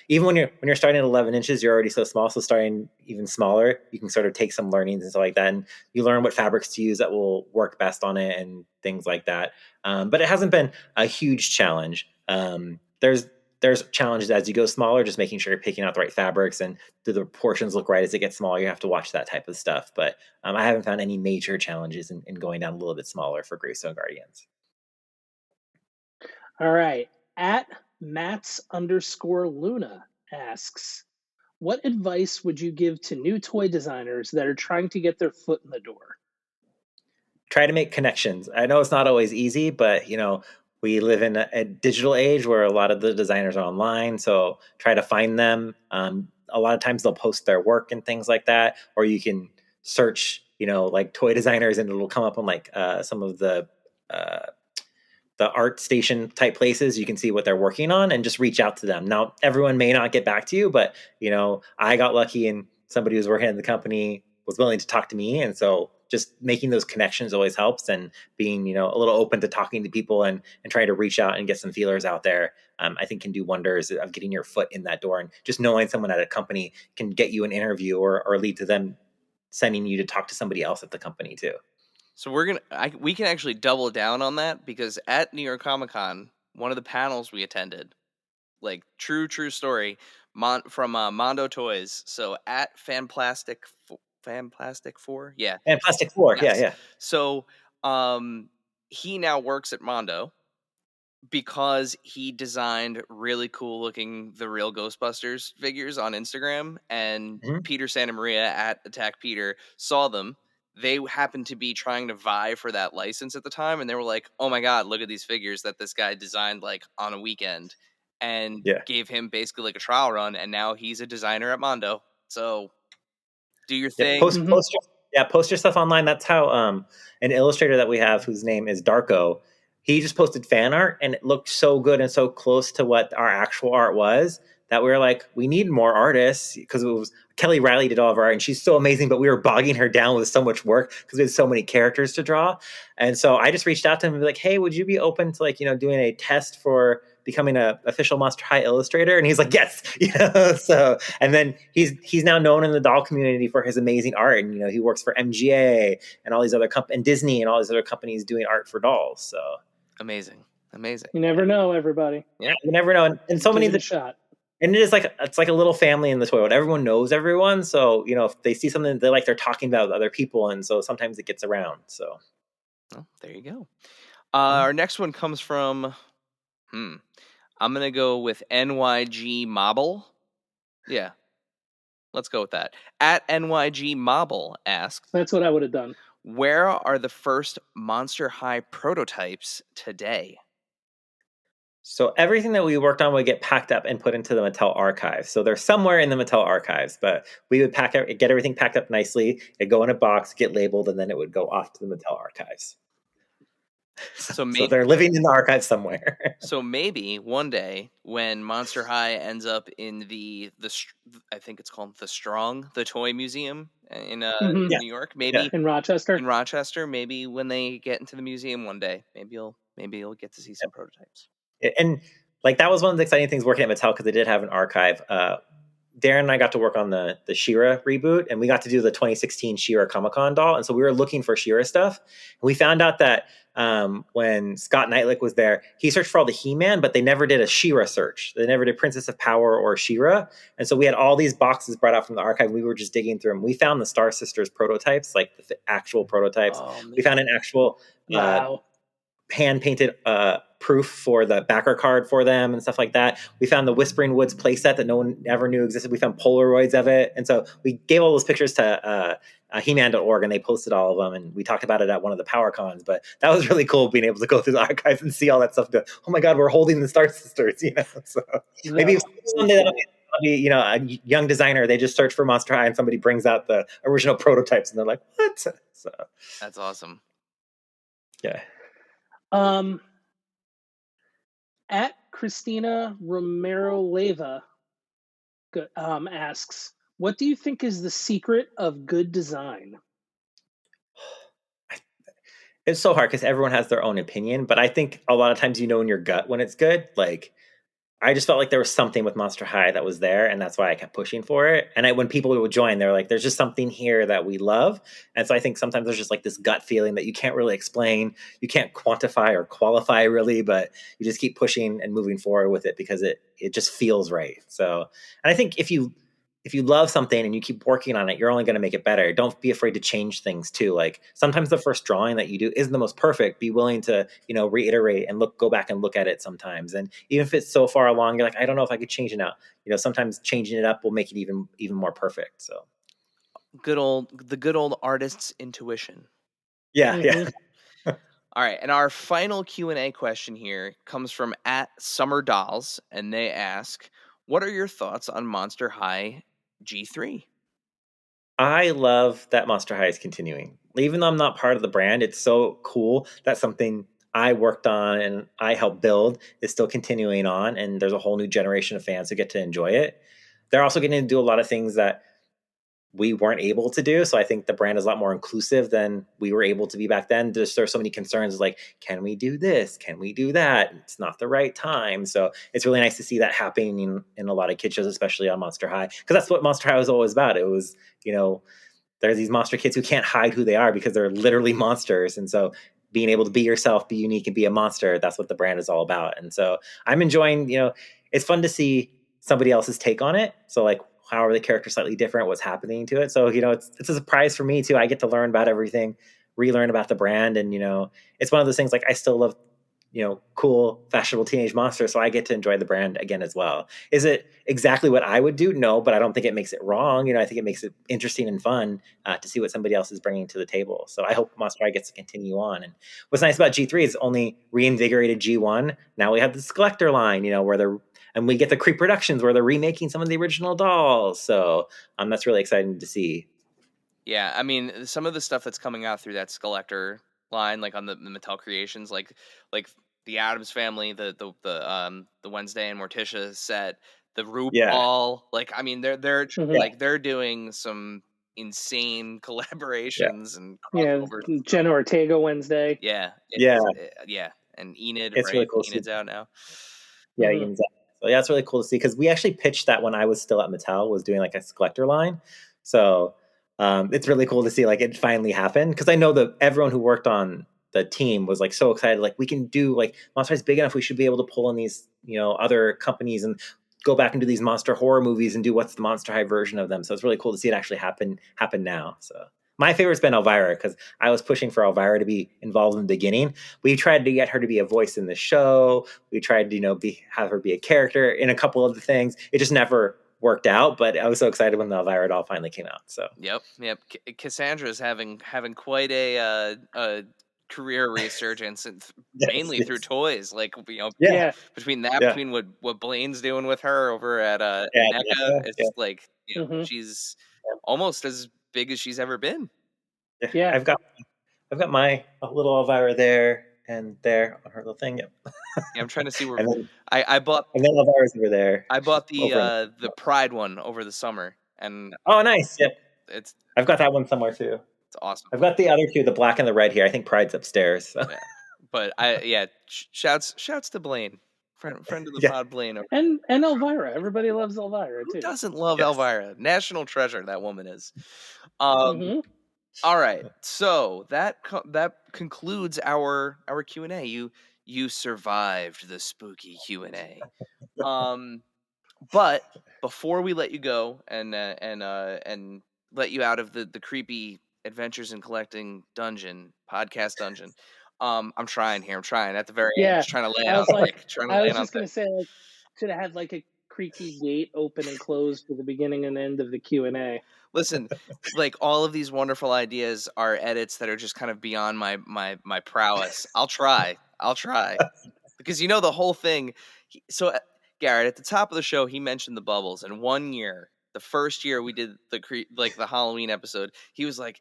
even when you're starting at 11 inches, you're already so small. So starting even smaller, you can sort of take some learnings and stuff like that, and you learn what fabrics to use that will work best on it and things like that. But it hasn't been a huge challenge. There's challenges as you go smaller, just making sure you're picking out the right fabrics and do the proportions look right as it gets smaller. You have to watch that type of stuff. But I haven't found any major challenges in going down a little bit smaller for Greystone Guardians. All right. At Mats_Luna asks, what advice would you give to new toy designers that are trying to get their foot in the door? Try to make connections. I know it's not always easy, but we live in a digital age where a lot of the designers are online. So try to find them. A lot of times they'll post their work and things like that, or you can search, like toy designers, and it'll come up on like some of the art station type places. You can see what they're working on and just reach out to them. Now, everyone may not get back to you, but I got lucky and somebody who was working at the company was willing to talk to me. And so just making those connections always helps, and being, a little open to talking to people and trying to reach out and get some feelers out there, I think can do wonders of getting your foot in that door. And just knowing someone at a company can get you an interview or lead to them sending you to talk to somebody else at the company too. So we can actually double down on that, because at New York Comic Con, one of the panels we attended, like true story, from Mondo Toys. So at Fanplastic 4, yeah, And Plastic 4, yes. yeah. So he now works at Mondo because he designed really cool looking The Real Ghostbusters figures on Instagram, and Mhm. Peter Santamaria at Attack Peter saw them. They happened to be trying to vie for that license at the time, and they were like, oh my god, look at these figures that this guy designed like on a weekend, and Yeah. gave him basically like a trial run, and now he's a designer at Mondo. So do your thing. Post your stuff online. That's how an illustrator that we have, whose name is Darko, he just posted fan art, and it looked so good and so close to what our actual art was, that we were like, we need more artists, because it was Kelly Riley did all of our art, and she's so amazing, but we were bogging her down with so much work because we had so many characters to draw. And so I just reached out to him and be like, hey, would you be open to doing a test for becoming a official Monster High illustrator? And he's like, yes. So, and then he's now known in the doll community for his amazing art, and he works for MGA and all these other and Disney and all these other companies doing art for dolls. So Amazing. You never know, everybody. yeah, you never know. And so Give many it a shot. And it's like a little family in the toy world. Everyone knows everyone. So, if they see something they like, they're talking about other people. And so sometimes it gets around. So, well, there you go. Our next one comes from, I'm going to go with NYG Mobble. Yeah, let's go with that. At NYG Mobble asks, That's what I would have done. where are the first Monster High prototypes today? So everything that we worked on would get packed up and put into the Mattel archives. So they're somewhere in the Mattel archives, but we would get everything packed up nicely. It'd go in a box, get labeled, and then it would go off to the Mattel archives. So they're living in the archives somewhere. So maybe one day when Monster High ends up in the I think it's called the Toy Museum in New York, maybe in Rochester, maybe when they get into the museum one day, maybe you'll get to see some prototypes. And that was one of the exciting things working at Mattel, because they did have an archive. Darren and I got to work on the She-Ra reboot, and we got to do the 2016 She-Ra Comic-Con doll. And so we were looking for She-Ra stuff. And we found out that when Scott Knightlick was there, he searched for all the He-Man, but they never did a She-Ra search. They never did Princess of Power or She-Ra. And so we had all these boxes brought out from the archive. We were just digging through them. We found the Star Sisters prototypes, like the actual prototypes. We found an actual hand-painted proof for the backer card for them and stuff like that. We found the Whispering Woods playset that no one ever knew existed. We found Polaroids of it. And so we gave all those pictures to He-Man.org, and they posted all of them. And we talked about it at one of the Power Cons. But that was really cool, being able to go through the archives and see all that stuff. Oh my God, we're holding the Star Sisters, So maybe someday that'll be, a young designer. They just search for Monster High and somebody brings out the original prototypes, and they're like, what? So that's awesome. Yeah. At Christina Romero Leva asks, what do you think is the secret of good design? It's so hard because everyone has their own opinion, but I think a lot of times in your gut when it's good. I just felt like there was something with Monster High that was there, and that's why I kept pushing for it. And when people would join, they're like, there's just something here that we love. And so I think sometimes there's just this gut feeling that you can't really explain. You can't quantify or qualify really, but you just keep pushing and moving forward with it because it just feels right. So, and I think if you love something and you keep working on it, you're only going to make it better. Don't be afraid to change things too. Sometimes the first drawing that you do isn't the most perfect. Be willing to, reiterate and go back and look at it sometimes. And even if it's so far along, you're like, I don't know if I could change it now. Sometimes changing it up will make it even more perfect. So the good old artist's intuition. Yeah. Yeah. All right. And our final Q&A question here comes from at Summer Dolls. And they ask, what are your thoughts on Monster High G3? I love that Monster High is continuing. Even though I'm not part of the brand, it's so cool that something I worked on and I helped build is still continuing on, and there's a whole new generation of fans who get to enjoy it. They're also getting to do a lot of things that we weren't able to do. So I think the brand is a lot more inclusive than we were able to be back then. There's so many concerns like, can we do this? Can we do that? It's not the right time. So it's really nice to see that happening in a lot of kid shows, especially on Monster High, because that's what Monster High was always about. It was, there's these monster kids who can't hide who they are because they're literally monsters. And so being able to be yourself, be unique, and be a monster, that's what the brand is all about. And so I'm enjoying, it's fun to see somebody else's take on it. So like, how are the characters slightly different? What's happening to it? So, it's a surprise for me too. I get to learn about everything, relearn about the brand. And, it's one of those things like I still love, cool, fashionable teenage monsters. So I get to enjoy the brand again as well. Is it exactly what I would do? No, but I don't think it makes it wrong. I think it makes it interesting and fun to see what somebody else is bringing to the table. So I hope Monster High gets to continue on. And what's nice about G3 is only reinvigorated G1. Now we have this collector line, and we get the Creep Productions where they're remaking some of the original dolls. So that's really exciting to see. Yeah, I mean, some of the stuff that's coming out through that Skeletor line, like on the Mattel Creations, like the Addams Family, the Wednesday and Morticia set, the RuPaul, like I mean, they're like they're doing some insane collaborations and crossovers. Jenna Ortega Wednesday. Yeah, and Enid, it's right? Really cool. Enid's out now. Yeah, Enid's out. So yeah, it's really cool to see because we actually pitched that when I was still at Mattel, was doing like a collector line. So it's really cool to see like it finally happened because I know that everyone who worked on the team was like so excited, like we can do like Monster High's big enough, we should be able to pull in these other companies and go back and do these monster horror movies and do what's the Monster High version of them. So it's really cool to see it actually happen now. So my favorite's been Elvira because I was pushing for Elvira to be involved in the beginning. We tried to get her to be a voice in the show. We tried to have her be a character in a couple of the things. It just never worked out, but I was so excited when the Elvira doll finally came out. So yep. Cassandra's having quite a career resurgence, mainly through toys. Like between what Blaine's doing with her over at NECA, it's like she's almost as big as she's ever been. Yeah, I've got my little Elvira there and there on her little thing. Yep. Yeah, I'm trying to see where I bought. And then Elvira's over there. I bought the Pride one over the summer, and oh, nice. Yep. I've got that one somewhere too. It's awesome. I've got the other two, the black and the red here. I think Pride's upstairs. So. Yeah. But shouts to Blaine, friend of the pod, Blaine, and Elvira. Everybody loves Elvira too. Who doesn't love Elvira? National treasure that woman is. All right, so that concludes our Q&A. You survived the spooky Q&A. But before we let you go and let you out of the creepy Adventures in Collecting podcast dungeon, I'm trying at the very end, just trying to lay out. I was just gonna say, like, should have had like a creaky gate open and closed for the beginning and end of the Q&A. Listen, like all of these wonderful ideas are edits that are just kind of beyond my prowess. I'll try because the whole thing. So Garrett, at the top of the show, he mentioned the bubbles, and one year, the first year we did the Halloween episode, he was like,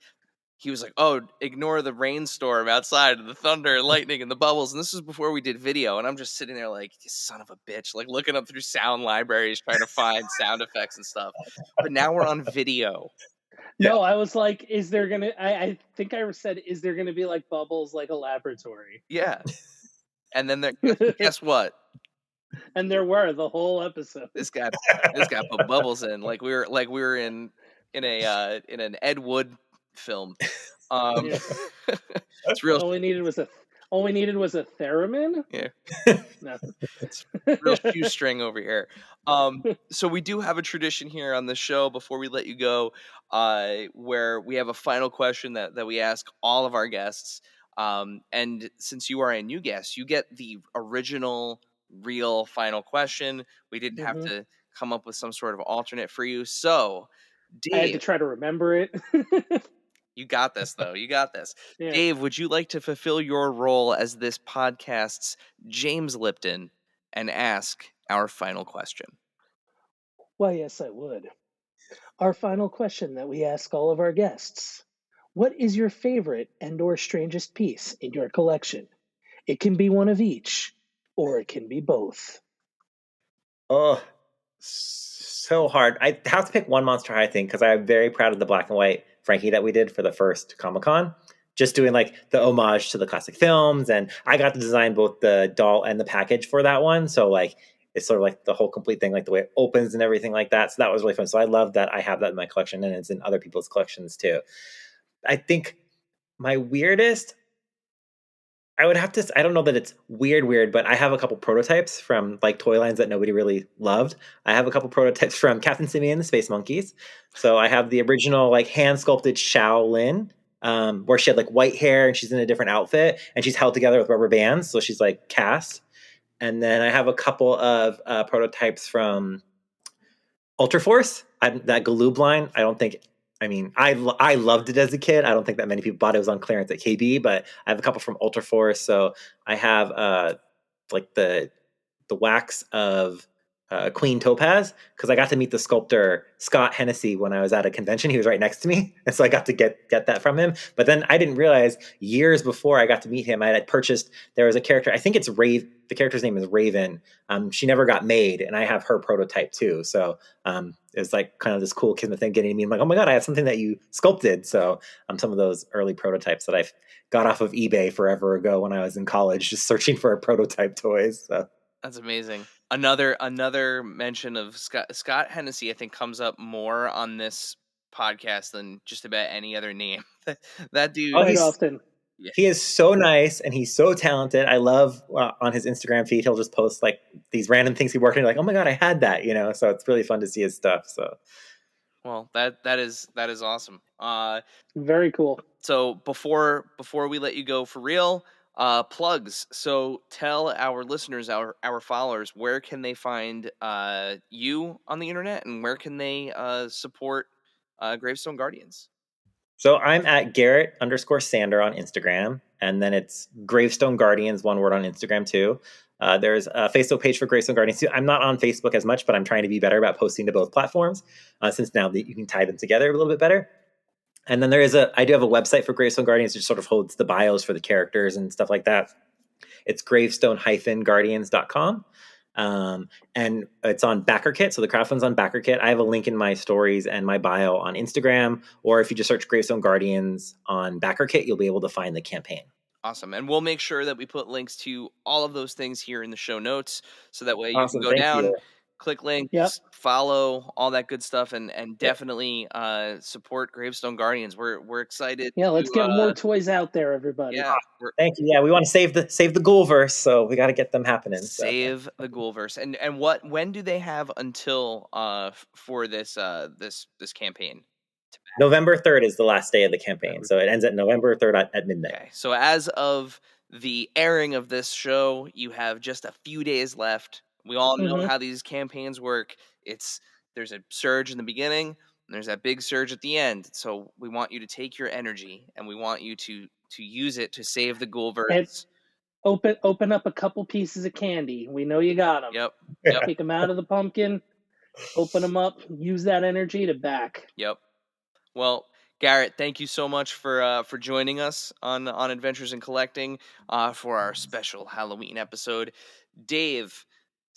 oh, ignore the rainstorm outside, the thunder and lightning and the bubbles. And this was before we did video. And I'm just sitting there like, you son of a bitch, like looking up through sound libraries, trying to find sound effects and stuff. But now we're on video. No, I was like, is there going to, I think I said, is there going to be like bubbles, like a laboratory? Yeah. And then guess what? And there were the whole episode. This guy put bubbles in like we were in an Ed Wood film. It's real. All we needed was a theremen. Yeah. It's real shoestring over here. So we do have a tradition here on the show before we let you go, where we have a final question that we ask all of our guests. And since you are a new guest, you get the original real final question. We didn't have to come up with some sort of alternate for you. So Dave, I had to try to remember it. You got this, though. You got this. Yeah. Dave, would you like to fulfill your role as this podcast's James Lipton and ask our final question? Well, yes, I would. Our final question that we ask all of our guests. What is your favorite and/or strangest piece in your collection? It can be one of each, or it can be both. Oh, so hard. I have to pick one Monster High thing because I'm very proud of the black and white Frankie that we did for the first Comic-Con. Just doing like the homage to the classic films, and I got to design both the doll and the package for that one. So like it's sort of like the whole complete thing, like the way it opens and everything like that. So that was really fun. So I love that I have that in my collection, and it's in other people's collections too. I think my weirdest, I would have to, I don't know that it's weird, but I have a couple prototypes from like toy lines that nobody really loved. I have a couple prototypes from Captain Simi and the Space Monkeys. So I have the original like hand sculpted Shaolin, where she had like white hair and she's in a different outfit and she's held together with rubber bands. So she's like cast. And then I have a couple of prototypes from Ultra Force, that Galoob line. I loved it as a kid. I don't think that many people bought it. It was on clearance at KB, but I have a couple from Ultra Force. So I have like the wax of Queen Topaz, because I got to meet the sculptor Scott Hennessy when I was at a convention. He was right next to me, and so I got to get that from him. But then I didn't realize years before I got to meet him, I had purchased, there was a character, I think it's Rave. The character's name is Raven. She never got made, and I have her prototype too. So it was like kind of this cool kismet thing getting to me. I'm like, oh my God, I have something that you sculpted. So some of those early prototypes that I got off of eBay forever ago when I was in college, just searching for prototype toys. So. That's amazing. Another mention of Scott Hennessy, I think, comes up more on this podcast than just about any other name. That dude. Quite often. Yeah. He is so nice and he's so talented. I love on his Instagram feed, he'll just post like these random things he worked on. Like, oh my God, I had that, so it's really fun to see his stuff. So, well, that is awesome. Very cool. So before we let you go for real, plugs. So tell our listeners, our followers, where can they find you on the internet, and where can they support Gravestone Guardians? So I'm at Garrett_Sander on Instagram, and then it's Gravestone Guardians, one word, on Instagram too. There's a Facebook page for Gravestone Guardians too. I'm not on Facebook as much, but I'm trying to be better about posting to both platforms, since now that you can tie them together a little bit better. And then I do have a website for Gravestone Guardians, which sort of holds the bios for the characters and stuff like that. It's gravestone-guardians.com. And it's on BackerKit. So the crowdfund's on BackerKit. I have a link in my stories and my bio on Instagram, or if you just search Gravestone Guardians on BackerKit, you'll be able to find the campaign. Awesome. And we'll make sure that we put links to all of those things here in the show notes, so that way you Awesome. can go down, you. Click links, Yep. Follow, all that good stuff, and definitely support Gravestone Guardians. We're excited. Yeah, let's get more toys out there, everybody. Yeah, Thank you. Yeah, we want to save the Ghoulverse, so we got to get them happening. Save the Ghoulverse. And when do they have until for this campaign? November 3rd is the last day of the campaign, so it ends at November 3rd at midnight. Okay, so as of the airing of this show, you have just a few days left. We all know how these campaigns work. There's a surge in the beginning, and there's that big surge at the end. So we want you to take your energy, and we want you to use it to save the Ghoulverse. Open up a couple pieces of candy. We know you got them. Yep. Take them out of the pumpkin, open them up, use that energy to back. Yep. Well, Garrett, thank you so much for joining us on Adventures in Collecting for our special Halloween episode. Dave,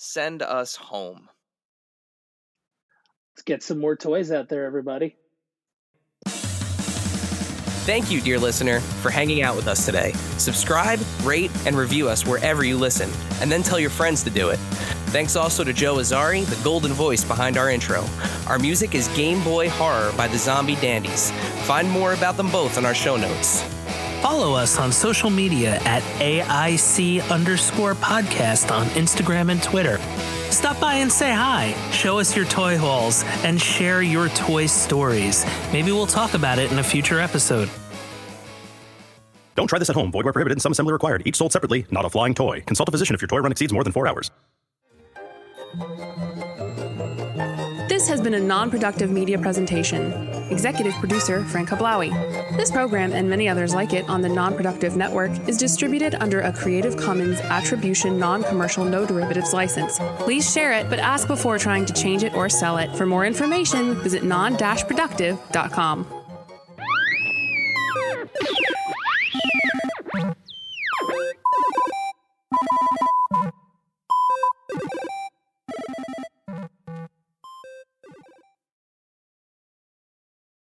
send us home. Let's get some more toys out there, everybody. Thank you, dear listener, for hanging out with us today. Subscribe, rate, and review us wherever you listen, and then tell your friends to do it. Thanks also to Joe Azari, the golden voice behind our intro. Our music is Game Boy Horror by the Zombie Dandies. Find more about them both in our show notes. Follow us on social media at AIC_podcast on Instagram and Twitter. Stop by and say hi, show us your toy hauls, and share your toy stories. Maybe we'll talk about it in a future episode. Don't try this at home. Void where prohibited and some assembly required. Each sold separately, not a flying toy. Consult a physician if your toy run exceeds more than 4 hours. This has been a non-productive media presentation. Executive producer, Frank Hablawi. This program and many others like it on the Non-Productive Network is distributed under a Creative Commons Attribution Non-Commercial No Derivatives license. Please share it, but ask before trying to change it or sell it. For more information, visit non-productive.com.